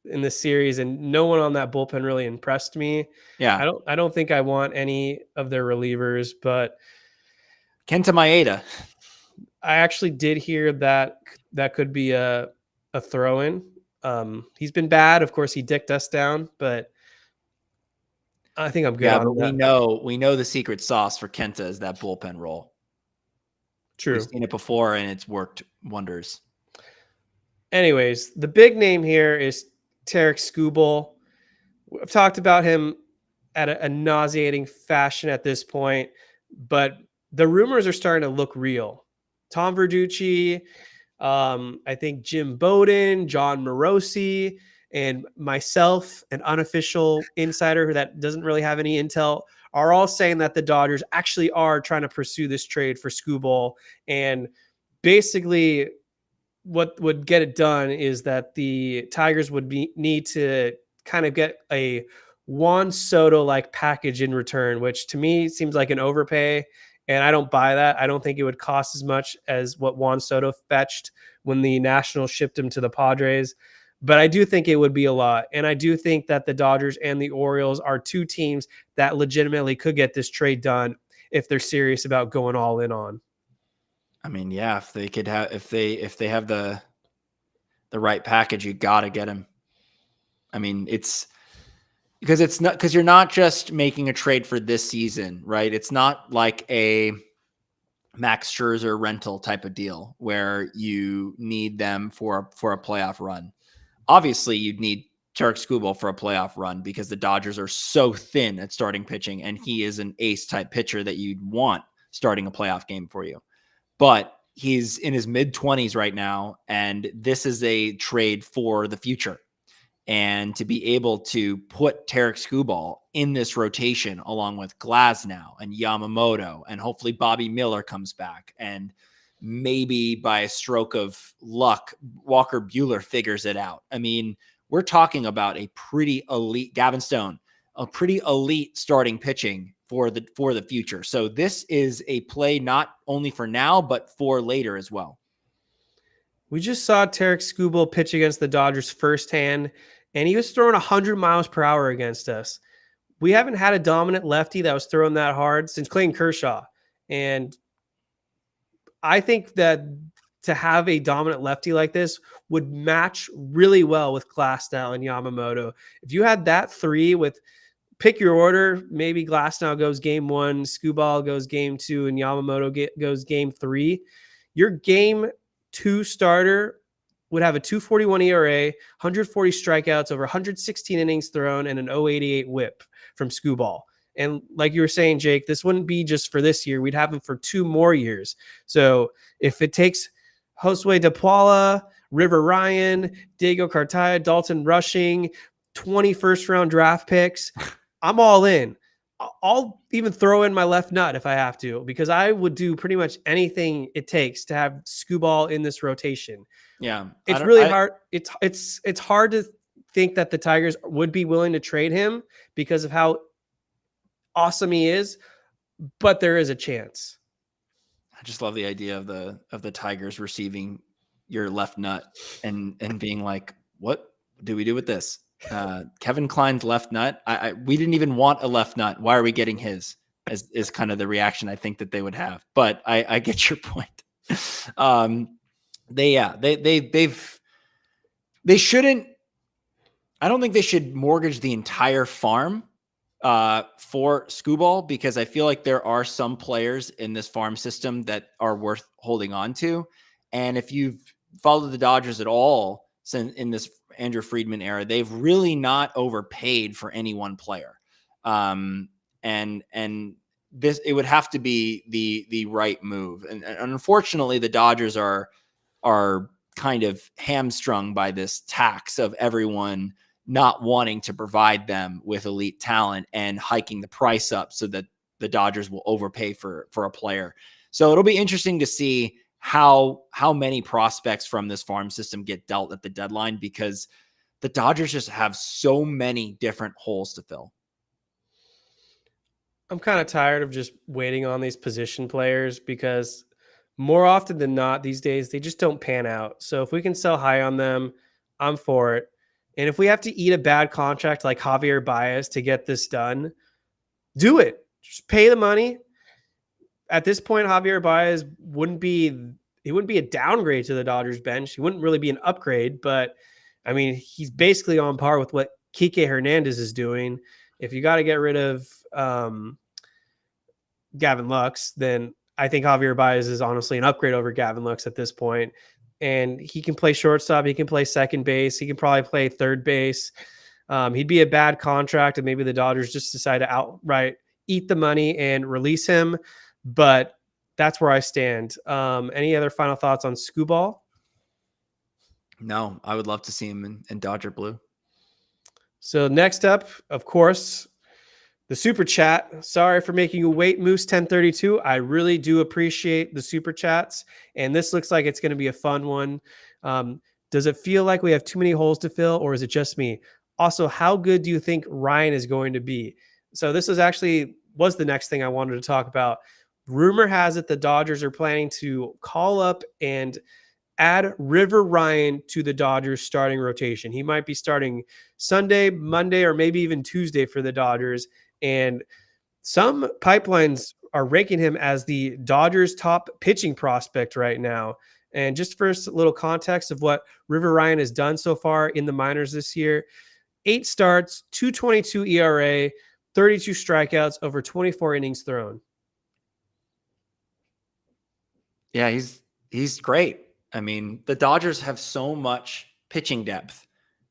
in the series, and no one on that bullpen really impressed me. Yeah. I don't think I want any of their relievers, but Kenta Maeda. I actually did hear that could be a throw-in. He's been bad. Of course, he dicked us down, but I think I'm good. Yeah, on but that. we know the secret sauce for Kenta is that bullpen role. True. We've seen it before, and it's worked wonders. Anyways, the big name here is Tarik Skubal. I've talked about him at a nauseating fashion at this point, but the rumors are starting to look real. Tom Verducci, I think Jim Bowden, John Morosi, and myself, an unofficial insider that doesn't really have any intel, are all saying that the Dodgers actually are trying to pursue this trade for Skubal. And basically what would get it done is that the Tigers would need to kind of get a Juan Soto-like package in return, which to me seems like an overpay. And I don't buy that. I don't think it would cost as much as what Juan Soto fetched when the Nationals shipped him to the Padres. But I do think it would be a lot. And I do think that the Dodgers and the Orioles are two teams that legitimately could get this trade done if they're serious about going all in on. I mean, yeah, if they could have, if they have the right package, you got to get him. I mean, it's because you're not just making a trade for this season, right? It's not like a Max Scherzer rental type of deal where you need them for a playoff run. Obviously, you'd need Tarik Skubal for a playoff run because the Dodgers are so thin at starting pitching, and he is an ace type pitcher that you'd want starting a playoff game for you. But he's in his mid-20s right now, and this is a trade for the future. And to be able to put Tarik Skubal in this rotation along with Glasnow and Yamamoto, and hopefully Bobby Miller comes back, and maybe by a stroke of luck, Walker Buehler figures it out. I mean, we're talking about a pretty elite Gavin Stone, a pretty elite starting pitching for the future. So this is a play not only for now, but for later as well. We just saw Tarik Skubal pitch against the Dodgers firsthand, and he was throwing 100 miles per hour against us. We haven't had a dominant lefty that was throwing that hard since Clayton Kershaw. And I think that to have a dominant lefty like this would match really well with Glasnow and Yamamoto. If you had that three with pick your order. Maybe Glasnow goes game 1, Skubal goes game 2, and Yamamoto goes game 3. Your game 2 starter would have a 2.41 ERA, 140 strikeouts, over 116 innings thrown, and an 0.88 WHIP from Skubal. And like you were saying, Jake, this wouldn't be just for this year. We'd have him for 2 more years. So if it takes Josue De Paula, River Ryan, Diego Cartaya, Dalton Rushing, 20 first-round draft picks, I'm all in. I'll even throw in my left nut if I have to, because I would do pretty much anything it takes to have Skubal in this rotation. Yeah, it's really hard. It's hard to think that the Tigers would be willing to trade him because of how awesome he is, but there is a chance. I just love the idea of the Tigers receiving your left nut and being like, what do we do with this? Kevin Klein's left nut. We didn't even want a left nut. Why are we getting his? Is kind of the reaction I think that they would have. But I get your point. They shouldn't. I don't think they should mortgage the entire farm for Skubal, because I feel like there are some players in this farm system that are worth holding on to. And if you've followed the Dodgers at all since in this Andrew Friedman era, they've really not overpaid for any one player. And this, it would have to be the right move. And unfortunately, the Dodgers are kind of hamstrung by this tax of everyone not wanting to provide them with elite talent and hiking the price up so that the Dodgers will overpay for a player. So it'll be interesting to see how many prospects from this farm system get dealt at the deadline, because the Dodgers just have so many different holes to fill. I'm kind of tired of just waiting on these position players, because more often than not these days, they just don't pan out. So if we can sell high on them, I'm for it. And if we have to eat a bad contract like Javier Baez to get this done, do it. Just pay the money. At this point, Javier Baez wouldn't be a downgrade to the Dodgers bench. He wouldn't really be an upgrade, but I mean, he's basically on par with what Kike Hernandez is doing. If you got to get rid of Gavin Lux, then I think Javier Baez is honestly an upgrade over Gavin Lux at this point. And he can play shortstop. He can play second base. He can probably play third base. He'd be a bad contract, and maybe the Dodgers just decide to outright eat the money and release him. But that's where I stand. Any other final thoughts on Skubal? No, I would love to see him in Dodger blue. So next up, of course, the super chat. Sorry for making you wait, Moose 1032. I really do appreciate the super chats, and this looks like it's going to be a fun one. Does it feel like we have too many holes to fill, or is it just me? Also, how good do you think Ryan is going to be? So this was the next thing I wanted to talk about. Rumor has it the Dodgers are planning to call up and add River Ryan to the Dodgers starting rotation. He might be starting Sunday, Monday, or maybe even Tuesday for the Dodgers. And some pipelines are ranking him as the Dodgers' top pitching prospect right now. And just for a little context of what River Ryan has done so far in the minors this year, 8 starts, 2.22 ERA, 32 strikeouts, over 24 innings thrown. Yeah, he's great. I mean, the Dodgers have so much pitching depth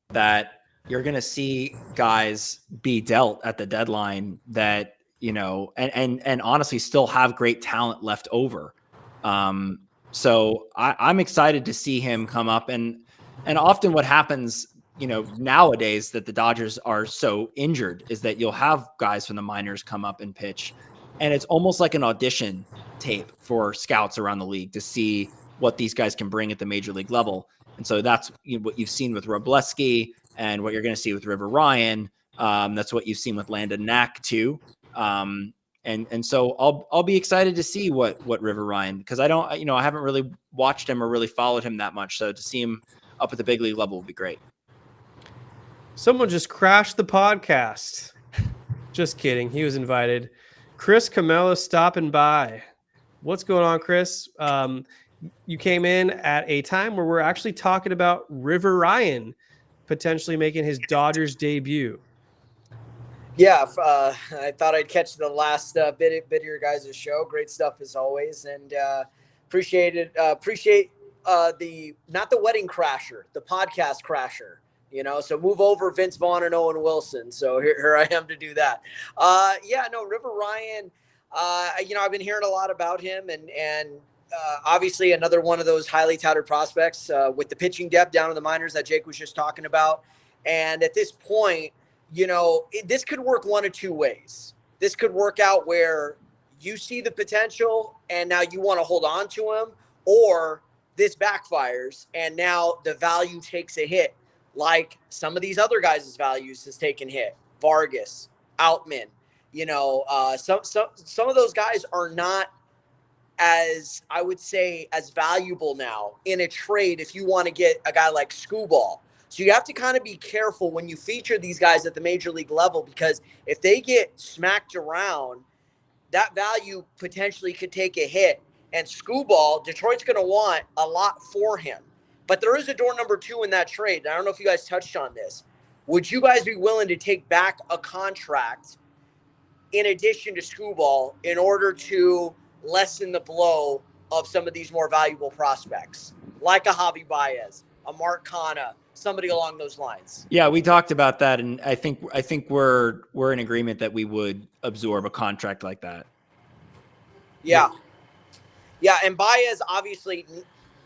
that you're going to see guys be dealt at the deadline that, and honestly still have great talent left over. So I'm excited to see him come up, and often what happens, nowadays that the Dodgers are so injured is that you'll have guys from the minors come up and pitch, and it's almost like an audition tape for scouts around the league to see what these guys can bring at the major league level. And so that's what you've seen with Robleski and what you're going to see with River Ryan. That's what you've seen with Landon Knack too. And so I'll be excited to see what River Ryan, because I haven't really watched him or really followed him that much. So to see him up at the big league level would be great. Someone just crashed the podcast. Just kidding. He was invited. Chris Camelo stopping by. What's going on, Chris? You came in at a time where we're actually talking about River Ryan potentially making his Dodgers debut. Yeah, I thought I'd catch the last bit of your guys' show. Great stuff as always, and appreciate it. Appreciate the not the wedding crasher, the podcast crasher. So move over Vince Vaughn and Owen Wilson. So here I am to do that. Yeah, no, River Ryan. I've been hearing a lot about him, and obviously another one of those highly touted prospects with the pitching depth down in the minors that Jake was just talking about. And at this point, this could work one of two ways. This could work out where you see the potential and now you want to hold on to him, or this backfires and now the value takes a hit, like some of these other guys' values has taken hit. Vargas, Outman, some of those guys are not, as I would say, as valuable now in a trade if you want to get a guy like Skubal. So you have to kind of be careful when you feature these guys at the major league level, because if they get smacked around, that value potentially could take a hit. And Skubal, Detroit's going to want a lot for him. But there is a door number 2 in that trade. I don't know if you guys touched on this. Would you guys be willing to take back a contract in addition to Skubal in order to lessen the blow of some of these more valuable prospects, like a Javi Baez, a Mark Canha, somebody along those lines? Yeah, we talked about that, and I think we're in agreement that we would absorb a contract like that. Yeah, and Baez obviously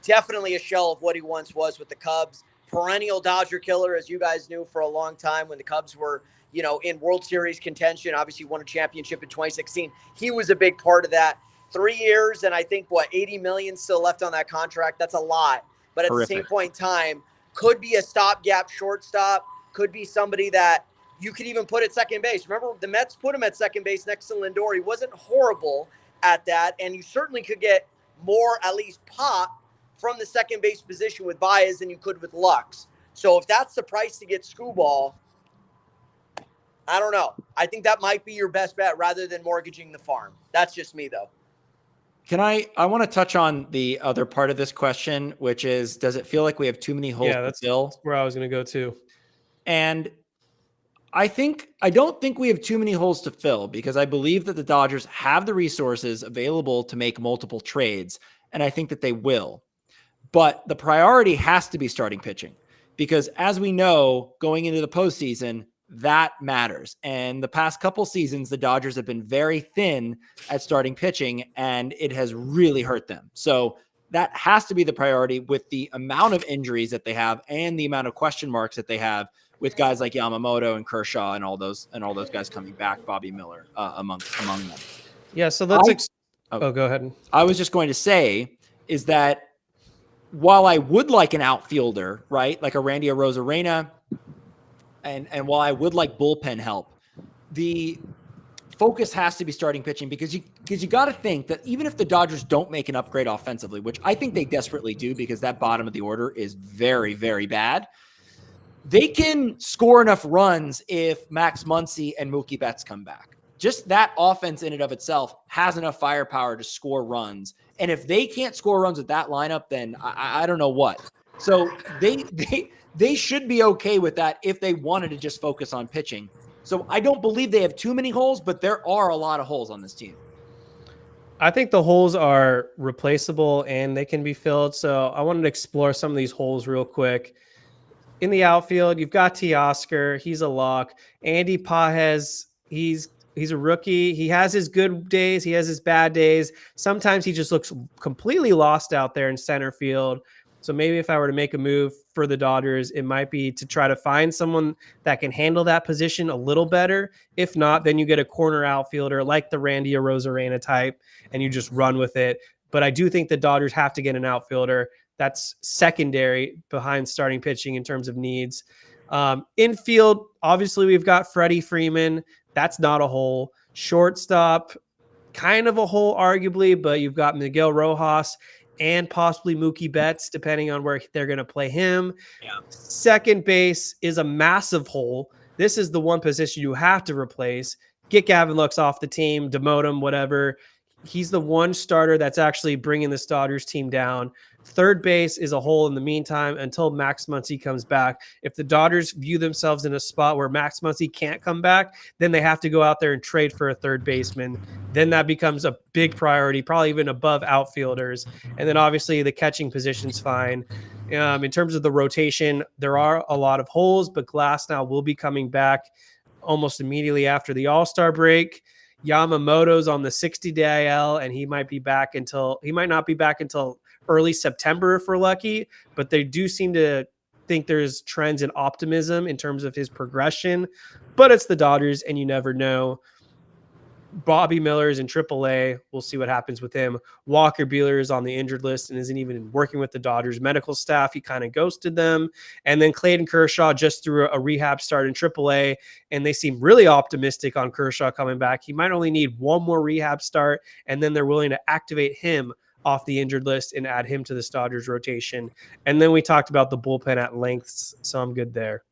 definitely a shell of what he once was with the Cubs. Perennial Dodger killer, as you guys knew for a long time when the Cubs were, in World Series contention. Obviously won a championship in 2016. He was a big part of that. 3 years, and I think, $80 million still left on that contract. That's a lot. But at the same point in time, could be a stopgap shortstop, could be somebody that you could even put at second base. Remember, the Mets put him at second base next to Lindor. He wasn't horrible at that, and you certainly could get more, at least pop, from the second base position with Baez than you could with Lux. So if that's the price to get Skubal, I don't know. I think that might be your best bet rather than mortgaging the farm. That's just me, though. I want to touch on the other part of this question, which is, does it feel like we have too many holes to fill? That's where I was going to go too. And I don't think we have too many holes to fill, because I believe that the Dodgers have the resources available to make multiple trades, and I think that they will. But the priority has to be starting pitching, because as we know, going into the postseason, that matters. And the past couple seasons, the Dodgers have been very thin at starting pitching, and it has really hurt them. So that has to be the priority, with the amount of injuries that they have and the amount of question marks that they have with guys like Yamamoto and Kershaw and all those guys coming back, Bobby Miller among them. Yeah. So let's go ahead. I was just going to say is that while I would like an outfielder, right, like a Randy Arozarena, and while I would like bullpen help, the focus has to be starting pitching, because you got to think that even if the Dodgers don't make an upgrade offensively, which I think they desperately do, because that bottom of the order is very, very bad, they can score enough runs if Max Muncy and Mookie Betts come back. Just that offense in and of itself has enough firepower to score runs. And if they can't score runs with that lineup, then I don't know what. So they should be okay with that if they wanted to just focus on pitching. So I don't believe they have too many holes, but there are a lot of holes on this team. I think the holes are replaceable and they can be filled. So I wanted to explore some of these holes real quick. In the outfield, you've got Teoscar. He's a lock. Andy Pages, he's a rookie. He has his good days. He has his bad days. Sometimes he just looks completely lost out there in center field. So maybe if I were to make a move for the Dodgers, it might be to try to find someone that can handle that position a little better. If not, then you get a corner outfielder like the Randy Arozarena type, and you just run with it. But I do think the Dodgers have to get an outfielder that's secondary behind starting pitching in terms of needs. Infield, obviously, we've got Freddie Freeman. That's not a hole. Shortstop, kind of a hole, arguably, but you've got Miguel Rojas and possibly Mookie Betts, depending on where they're going to play him. Yeah. Second base is a massive hole. This is the one position you have to replace. Get Gavin Lux off the team, demote him, whatever. he's the one starter that's actually bringing this Dodgers team down. Third base is a hole in the meantime until Max Muncy comes back. If the Dodgers view themselves in a spot where Max Muncy can't come back, then they have to go out there and trade for a third baseman. Then that becomes a big priority, probably even above outfielders. And then obviously the catching position's fine. In terms of the rotation, there are a lot of holes, but Glasnow will be coming back almost immediately after the All-Star break. Yamamoto's on the 60-day IL, and he might not be back until early September if we're lucky, but they do seem to think there's trends in optimism in terms of his progression, but it's the Dodgers and you never know. Bobby Miller's in AAA. We'll see what happens with him. Walker Buehler is on the injured list and isn't even working with the Dodgers medical staff. He kind of ghosted them. And then Clayton Kershaw just threw a rehab start in AAA, and they seem really optimistic on Kershaw coming back. He might only need one more rehab start, and then they're willing to activate him off the injured list and add him to the Dodgers rotation. And then we talked about the bullpen at length, so I'm good there.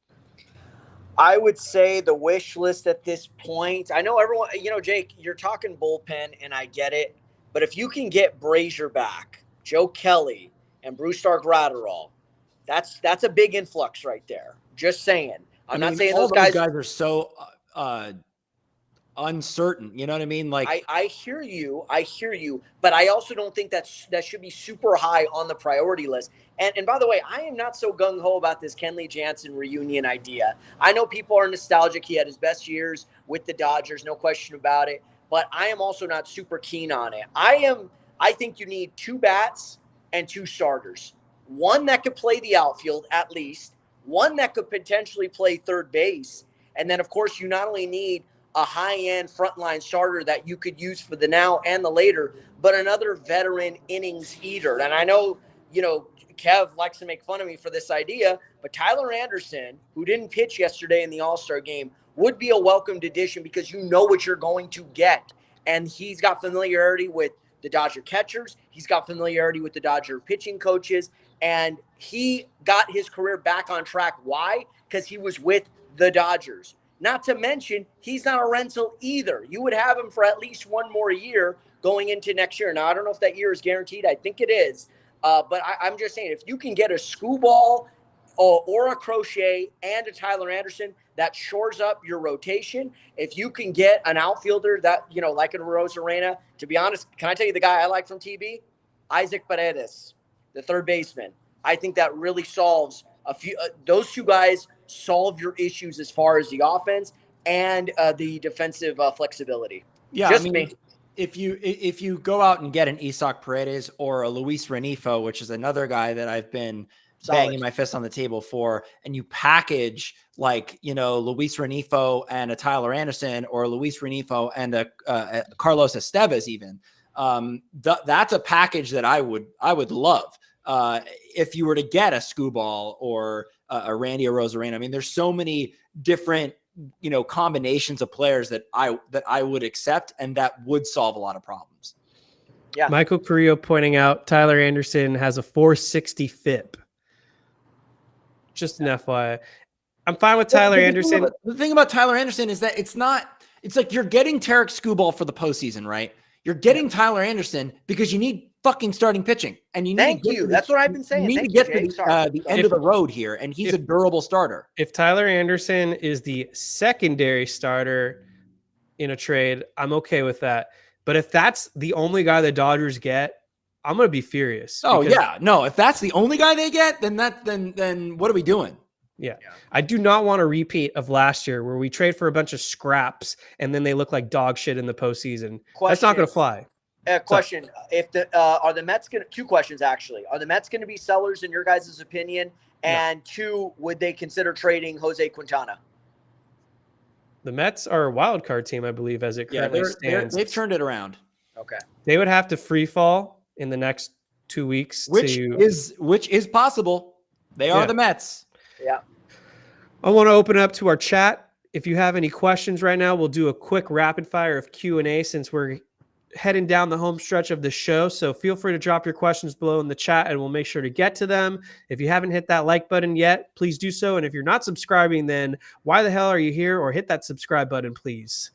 I would say the wish list at this point, I know everyone, Jake, you're talking bullpen and I get it, but if you can get Brazier back, Joe Kelly, and Brusdar Graterol, that's a big influx right there. Just saying. I'm not saying those guys are so uncertain. You know what I mean? Like I hear you, but I also don't think that should be super high on the priority list. And by the way, I am not so gung-ho about this Kenley Jansen reunion idea. I know people are nostalgic. He had his best years with the Dodgers, no question about it. But I am also not super keen on it. I think you need 2 bats and 2 starters. One that could play the outfield at least, one that could potentially play third base. And then, of course, you not only need a high-end frontline starter that you could use for the now and the later, but another veteran innings eater. And I know, Kev likes to make fun of me for this idea, but Tyler Anderson, who didn't pitch yesterday in the All-Star game, would be a welcomed addition because you know what you're going to get. And he's got familiarity with the Dodger catchers. He's got familiarity with the Dodger pitching coaches. And he got his career back on track. Why? Because he was with the Dodgers. Not to mention, he's not a rental either. You would have him for at least one more year going into next year. Now, I don't know if that year is guaranteed. I think it is. But I'm just saying, if you can get a Skubal or a Crochet and a Tyler Anderson, that shores up your rotation. If you can get an outfielder that, like a Rosarena, to be honest, can I tell you the guy I like from TB? Isaac Paredes, the third baseman. I think that really solves a few. Those 2 guys solve your issues as far as the offense and the defensive flexibility. Yeah, Just me. If you go out and get an Isaac Paredes or a Luis Renifo, which is another guy that I've been banging my fist on the table for, and you package like, Luis Renifo and a Tyler Anderson or Luis Renifo and a Carlos Estevez even, that's a package that I would love. If you were to get a Skubal or a Randy or Rosarena. I mean, there's so many different, combinations of players that I would accept, and that would solve a lot of problems. Yeah. Michael Carrillo pointing out Tyler Anderson has a 460 FIP. Just an FYI. I'm fine with Tyler Anderson. The thing about Tyler Anderson is that it's like you're getting Tarik Skubal for the postseason, right? You're getting Tyler Anderson because you need fucking starting pitching. And you need That's what I've been saying. You need to get to the end of the road here, and he's a durable starter. If Tyler Anderson is the secondary starter in a trade, I'm okay with that. But if that's the only guy the Dodgers get, I'm going to be furious. Oh yeah. No, if that's the only guy they get, then what are we doing? Yeah. I do not want a repeat of last year where we trade for a bunch of scraps and then they look like dog shit in the postseason. That's not going to fly. Question: if are the Mets going to? 2 questions actually. Are the Mets going to be sellers in your guys' opinion? And 2, would they consider trading Jose Quintana? The Mets are a wild card team, I believe, as it currently stands. They've turned it around. Okay. They would have to free fall in the next 2 weeks, which is possible. They are the Mets. Yeah. I want to open up to our chat. If you have any questions right now, we'll do a quick rapid fire of Q&A since we're heading down the home stretch of the show. So feel free to drop your questions below in the chat and we'll make sure to get to them. If you haven't hit that like button yet, please do so. And if you're not subscribing, then why the hell are you here? Or hit that subscribe button, please.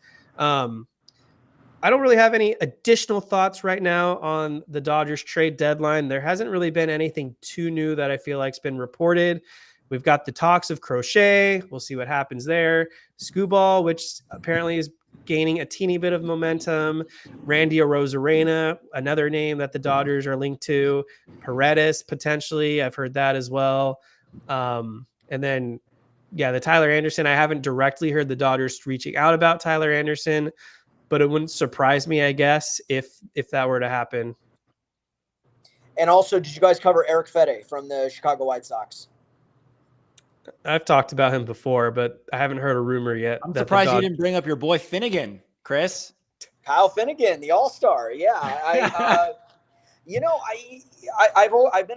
I don't really have any additional thoughts right now on the Dodgers trade deadline. There hasn't really been anything too new that I feel like's been reported. We've got the talks of Crochet. We'll see what happens there. Skubal, which apparently is gaining a teeny bit of momentum. Randy Arozarena, another name that the Dodgers are linked to. Paredes, potentially. I've heard that as well. And then, the Tyler Anderson. I haven't directly heard the Dodgers reaching out about Tyler Anderson, but it wouldn't surprise me, I guess, if that were to happen. And also, did you guys cover Eric Fede from the Chicago White Sox? I've talked about him before, but I haven't heard a rumor yet. I'm surprised you didn't bring up your boy Finnegan, Chris. Kyle Finnegan, the All-Star. Yeah, I've been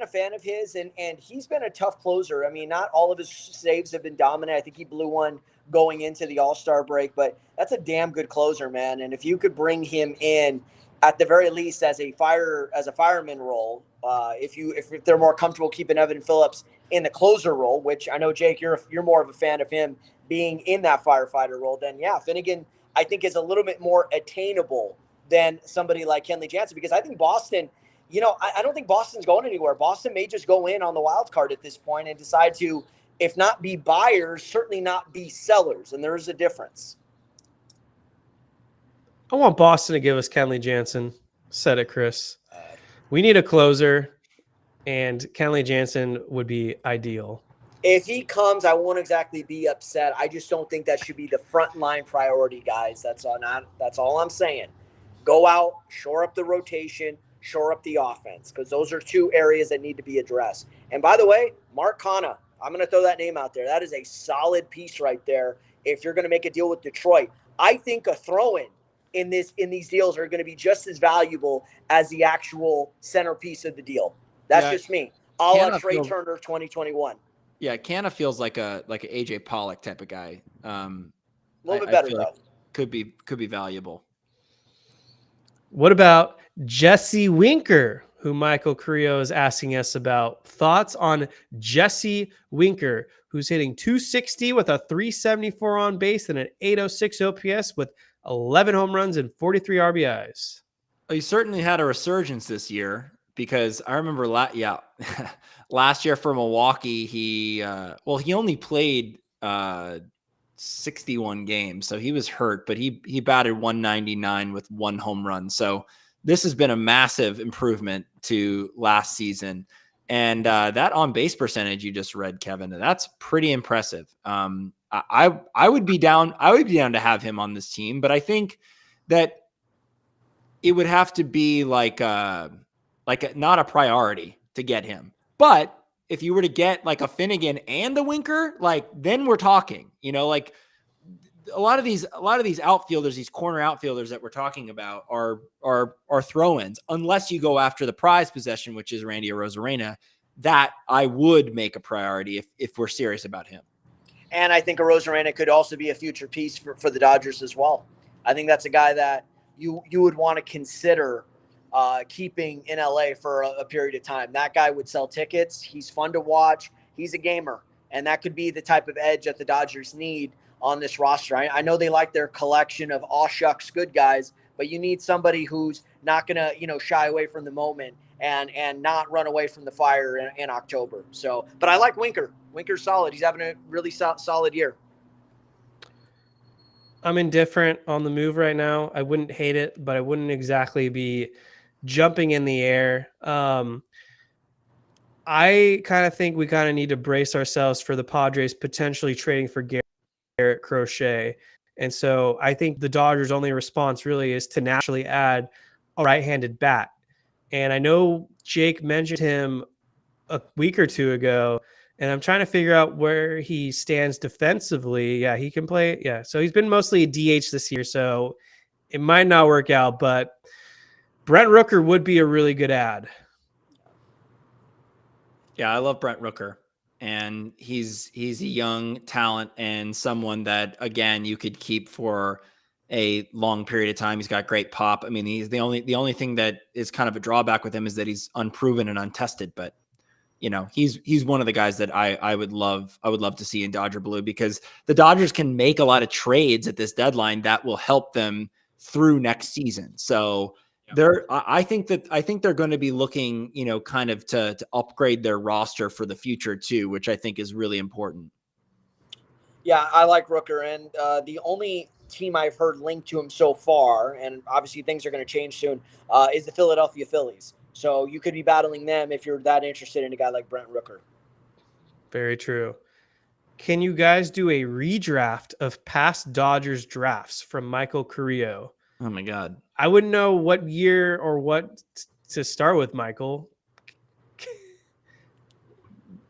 a fan of his, and he's been a tough closer. I mean, not all of his saves have been dominant. I think he blew one going into the All-Star break, but that's a damn good closer, man. And if you could bring him in at the very least as a fireman role, if they're more comfortable keeping Evan Phillips in the closer role, which I know, Jake, you're more of a fan of him being in that firefighter role, then yeah, Finnegan I think is a little bit more attainable than somebody like Kenley Jansen, because I think Boston, I don't think Boston's going anywhere. Boston may just go in on the wild card at this point and decide to, if not be buyers, certainly not be sellers. And there is a difference. I want Boston to give us Kenley Jansen. Said it, Chris. We need a closer, and Kenley Jansen would be ideal. If he comes, I won't exactly be upset. I just don't think that should be the frontline priority, guys. That's all I'm saying. Go out, shore up the rotation, shore up the offense, because those are two areas that need to be addressed. And by the way, Mark Canha, I'm going to throw that name out there. That is a solid piece right there if you're going to make a deal with Detroit. I think a throw-in in these deals are going to be just as valuable as the actual centerpiece of the deal. That's just me. A la Trey Turner 2021. Yeah, Canha feels like a AJ Pollock type of guy. A little bit better though. Like could be valuable. What about Jesse Winker, who Michael Carrillo is asking us about? Thoughts on Jesse Winker, who's hitting 260 with a 374 on base and an 806 OPS with 11 home runs and 43 RBIs. He certainly had a resurgence this year, because I remember last year for Milwaukee, he only played 61 games, so he was hurt, but he batted 199 with 1 home run. So this has been a massive improvement to last season. And that on base percentage you just read, Kevin, that's pretty impressive. I would be down to have him on this team, but I think that it would have to be not a priority to get him. But if you were to get like a Finnegan and a Winker, then we're talking, a lot of these outfielders, these corner outfielders that we're talking about are throw-ins, unless you go after the prize possession, which is Randy Arozarena. That I would make a priority if we're serious about him. And I think Arozarena could also be a future piece for the Dodgers as well. I think that's a guy that you would want to consider keeping in LA for a period of time. That guy would sell tickets. He's fun to watch. He's a gamer. And that could be the type of edge that the Dodgers need on this roster. I know they like their collection of all shucks good guys, but you need somebody who's not going to, shy away from the moment and not run away from the fire in October. So, but I like Winker. Winker's solid. He's having a really solid year. I'm indifferent on the move right now. I wouldn't hate it, but I wouldn't exactly be jumping in the air. I kind of think we kind of need to brace ourselves for the Padres potentially trading for Garrett Crochet. And so I think the Dodgers' only response really is to naturally add a right-handed bat. And I know Jake mentioned him a week or two ago, and I'm trying to figure out where he stands defensively. Yeah, he can play. Yeah, so he's been mostly a DH this year, so it might not work out, but Brent Rooker would be a really good add. Yeah, I love Brent Rooker, and he's a young talent and someone that, again, you could keep for a long period of time. He's got great pop. I mean, he's the only thing that is kind of a drawback with him is that he's unproven and untested, but he's one of the guys that I would love to see in Dodger blue, because the Dodgers can make a lot of trades at this deadline that will help them through next season. So I think they're going to be looking, kind of to upgrade their roster for the future too, which I think is really important. Yeah, I like Rooker, and the only team I've heard linked to him so far, and obviously things are going to change soon, is the Philadelphia Phillies. So you could be battling them if you're that interested in a guy like Brent Rooker. Very true. Can you guys do a redraft of past Dodgers drafts from Michael Carrillo? Oh my God. I wouldn't know what year or what to start with, Michael.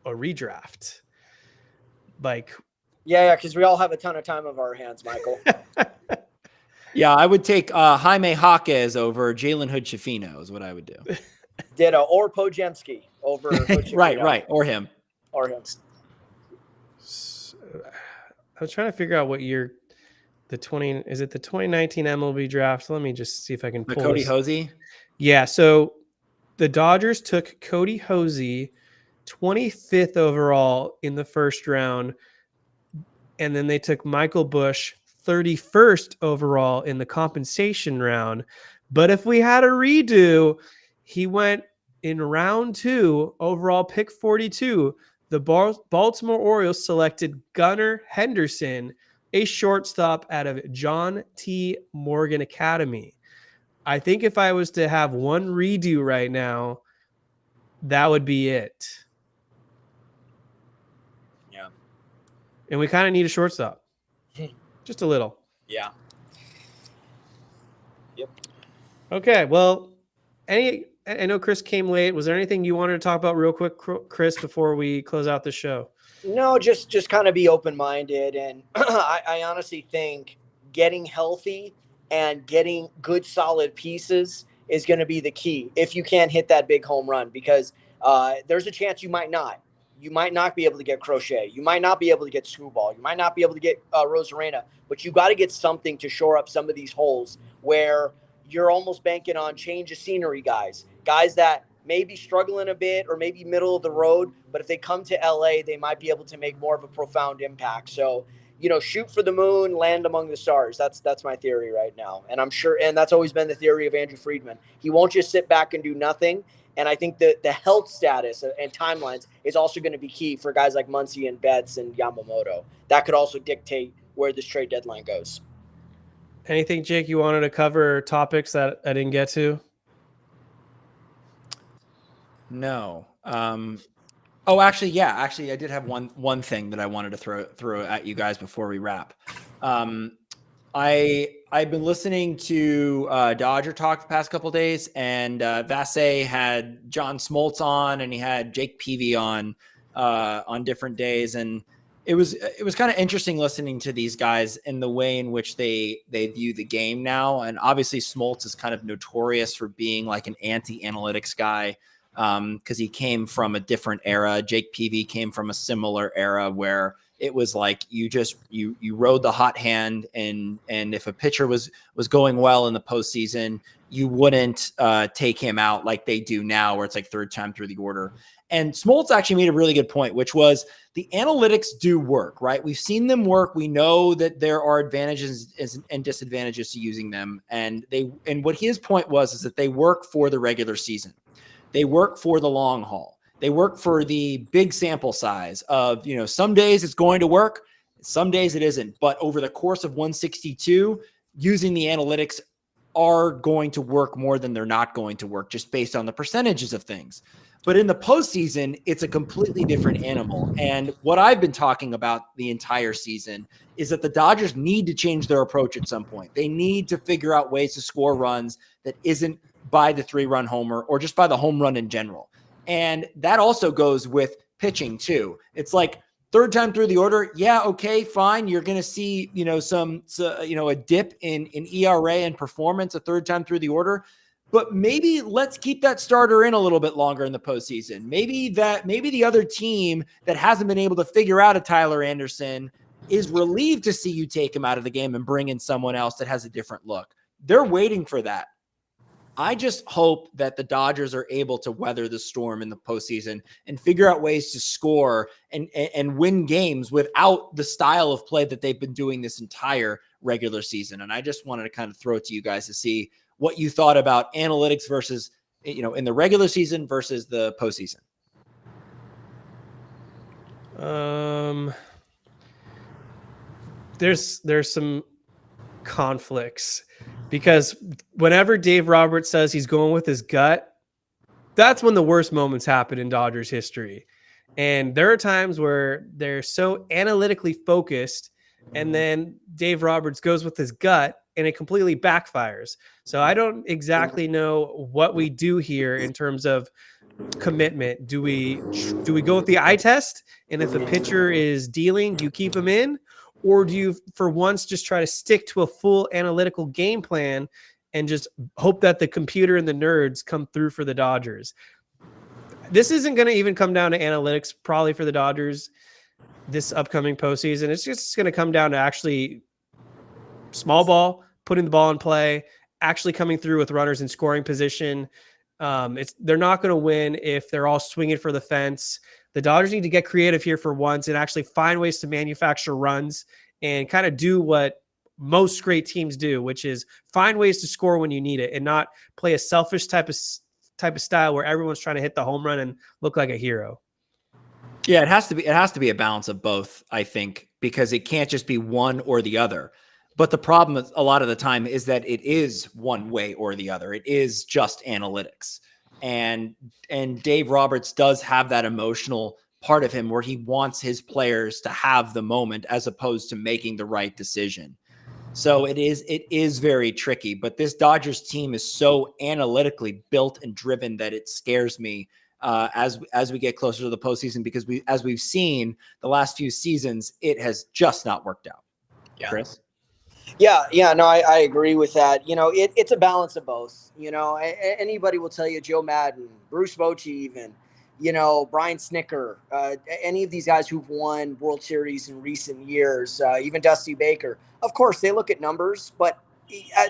A redraft. Like, yeah, because we all have a ton of time of our hands, Michael. Yeah, I would take Jaime Jaquez over Jalen Hood-Schifino is what I would do. Ditto. Or Pojemski over Hood-Schifino. Right. Or him. I was trying to figure out what year is it the 2019 MLB draft? Let me just see if I can pull Cody this. Hosey? Yeah, so the Dodgers took Cody Hosey 25th overall in the first round, and then they took Michael Busch 31st overall in the compensation round. But if we had a redo, he went in round 2, overall pick 42. The Baltimore Orioles selected Gunnar Henderson, a shortstop out of John T. Morgan Academy. I think if I was to have one redo right now, that would be it. Yeah. And we kind of need a shortstop. Just a little. Yeah. Yep. Okay, well, I know Chris came late. Was there anything you wanted to talk about real quick, Chris, before we close out the show? No, just kind of be open-minded. And I honestly think getting healthy and getting good, solid pieces is going to be the key if you can't hit that big home run, because there's a chance you might not. You might not be able to get Crochet. You might not be able to get Skubal. You might not be able to get Rosarena. But you got to get something to shore up some of these holes where you're almost banking on change of scenery guys that may be struggling a bit or maybe middle of the road, but if they come to LA, they might be able to make more of a profound impact. So, shoot for the moon, land among the stars. That's my theory right now. And I'm sure, and that's always been the theory of Andrew Friedman. He won't just sit back and do nothing. And I think that the health status and timelines is also going to be key for guys like Muncy and Betts and Yamamoto. That could also dictate where this trade deadline goes. Anything, Jake, you wanted to cover, topics that I didn't get to? No. Actually, I did have one thing that I wanted to throw at you guys before we wrap. I've been listening to Dodger Talk the past couple of days, and Vassay had John Smoltz on, and he had Jake Peavy on different days, and it was kind of interesting listening to these guys in the way in which they view the game now. And obviously Smoltz is kind of notorious for being like an anti-analytics guy, because he came from a different era. Jake Peavy came from a similar era where it was like you rode the hot hand, and if a pitcher was going well in the postseason, you wouldn't take him out like they do now, where it's like third time through the order. And Smoltz actually made a really good point, which was the analytics do work, right? We've seen them work. We know that there are advantages and disadvantages to using them. And what his point was is that they work for the regular season. They work for the long haul. They work for the big sample size of, some days it's going to work, some days it isn't. But over the course of 162, using the analytics are going to work more than they're not going to work, just based on the percentages of things. But in the postseason, it's a completely different animal. And what I've been talking about the entire season is that the Dodgers need to change their approach at some point. They need to figure out ways to score runs that isn't by the 3-run homer or just by the home run in general. And that also goes with pitching too. It's like third time through the order. Yeah. Okay, fine. You're going to see, a dip in ERA and performance a third time through the order, but maybe let's keep that starter in a little bit longer in the postseason. Maybe the other team that hasn't been able to figure out a Tyler Anderson is relieved to see you take him out of the game and bring in someone else that has a different look. They're waiting for that. I just hope that the Dodgers are able to weather the storm in the postseason and figure out ways to score and win games without the style of play that they've been doing this entire regular season. And I just wanted to kind of throw it to you guys to see what you thought about analytics versus, in the regular season versus the postseason. There's some conflicts because whenever Dave Roberts says he's going with his gut, that's when the worst moments happen in Dodgers history. And there are times where they're so analytically focused, and then Dave Roberts goes with his gut and it completely backfires. So I don't exactly know what we do here in terms of commitment. Do we go with the eye test? And if a pitcher is dealing, do you keep him in? Or do you, for once, just try to stick to a full analytical game plan and just hope that the computer and the nerds come through for the Dodgers? This isn't going to even come down to analytics probably for the Dodgers this upcoming postseason. It's just going to come down to actually small ball, putting the ball in play, actually coming through with runners in scoring position. They're not going to win if they're all swinging for the fence. The Dodgers need to get creative here for once and actually find ways to manufacture runs and kind of do what most great teams do, which is find ways to score when you need it and not play a selfish type of style where everyone's trying to hit the home run and look like a hero. Yeah, it has to be a balance of both, I think, because it can't just be one or the other. But the problem a lot of the time is that it is one way or the other. It is just analytics. And Dave Roberts does have that emotional part of him where he wants his players to have the moment as opposed to making the right decision. So it is very tricky, but this Dodgers team is so analytically built and driven that it scares me as we get closer to the postseason, because as we've seen the last few seasons, it has just not worked out. Yeah. Chris? Yeah, no, I agree with that. It's a balance of both. Anybody will tell you, Joe Madden, Bruce Bochy even, Brian Snicker, any of these guys who've won World Series in recent years, even Dusty Baker. Of course, they look at numbers, but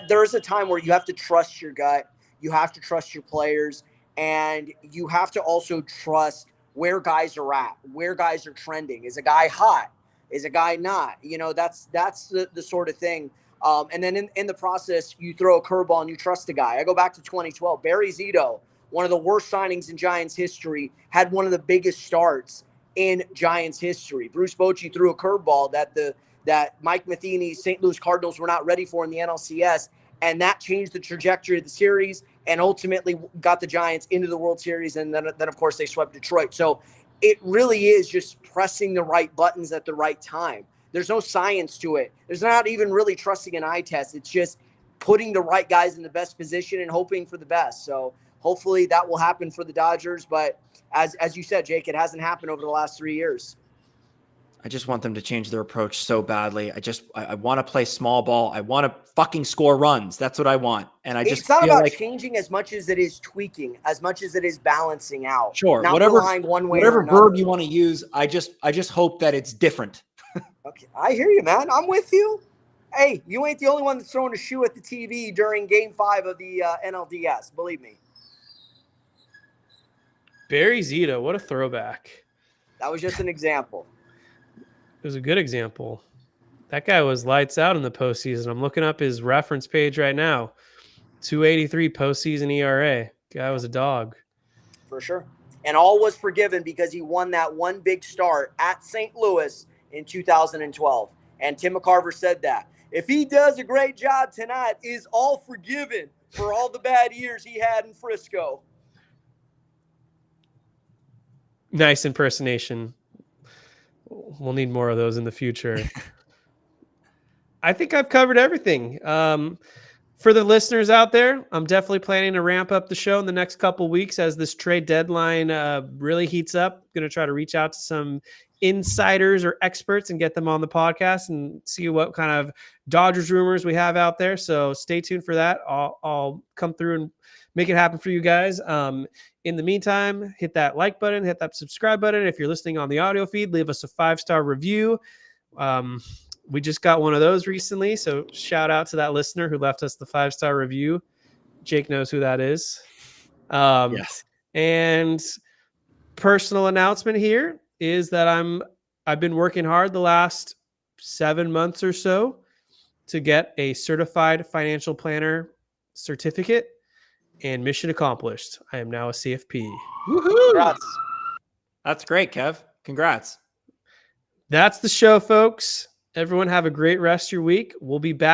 there is a time where you have to trust your gut. You have to trust your players, and you have to also trust where guys are at, where guys are trending. Is a guy hot? Is a guy not? That's the sort of thing. And then in the process, you throw a curveball and you trust the guy. I go back to 2012. Barry Zito, one of the worst signings in Giants history, had one of the biggest starts in Giants history. Bruce Bochy threw a curveball that Mike Matheny's St. Louis Cardinals were not ready for in the NLCS, and that changed the trajectory of the series and ultimately got the Giants into the World Series, and then of course, they swept Detroit. So it really is just pressing the right buttons at the right time. There's no science to it. There's not even really trusting an eye test. It's just putting the right guys in the best position and hoping for the best. So hopefully that will happen for the Dodgers. But as you said, Jake, it hasn't happened over the last 3 years. I just want them to change their approach so badly. I want to play small ball. I want to fucking score runs. That's what I want. And It's not about changing as much as it is tweaking, as much as it is balancing out. Sure. Not whatever one way whatever or another. verb you want to use, I just hope that it's different. Okay, I hear you, man. I'm with you. Hey, you ain't the only one that's throwing a shoe at the TV during Game 5 of the NLDS. Believe me. Barry Zito, what a throwback. That was just an example. It was a good example. That guy was lights out in the postseason. I'm looking up his reference page right now. 2.83 postseason ERA. Guy was a dog. For sure. And all was forgiven because he won that one big start at St. Louis in 2012. And Tim McCarver said that. If he does a great job tonight, is all forgiven for all the bad years he had in Frisco. Nice impersonation. We'll need more of those in the future. I think I've covered everything. For the listeners out there, I'm definitely planning to ramp up the show in the next couple weeks as this trade deadline really heats up. Going to try to reach out to some insiders or experts and get them on the podcast and see what kind of Dodgers rumors we have out there. So stay tuned for that. I'll come through and make it happen for you guys. In the meantime, hit that like button, hit that subscribe button. If you're listening on the audio feed, leave us a 5-star review. We just got one of those recently, so shout out to that listener who left us the 5-star review. Jake knows who that is. Yes. And personal announcement here is that I've been working hard the last 7 months or so to get a certified financial planner certificate, and mission accomplished. I am now a CFP. Woohoo! Congrats. That's great, Kev. Congrats. That's the show, folks. Everyone have a great rest of your week. We'll be back.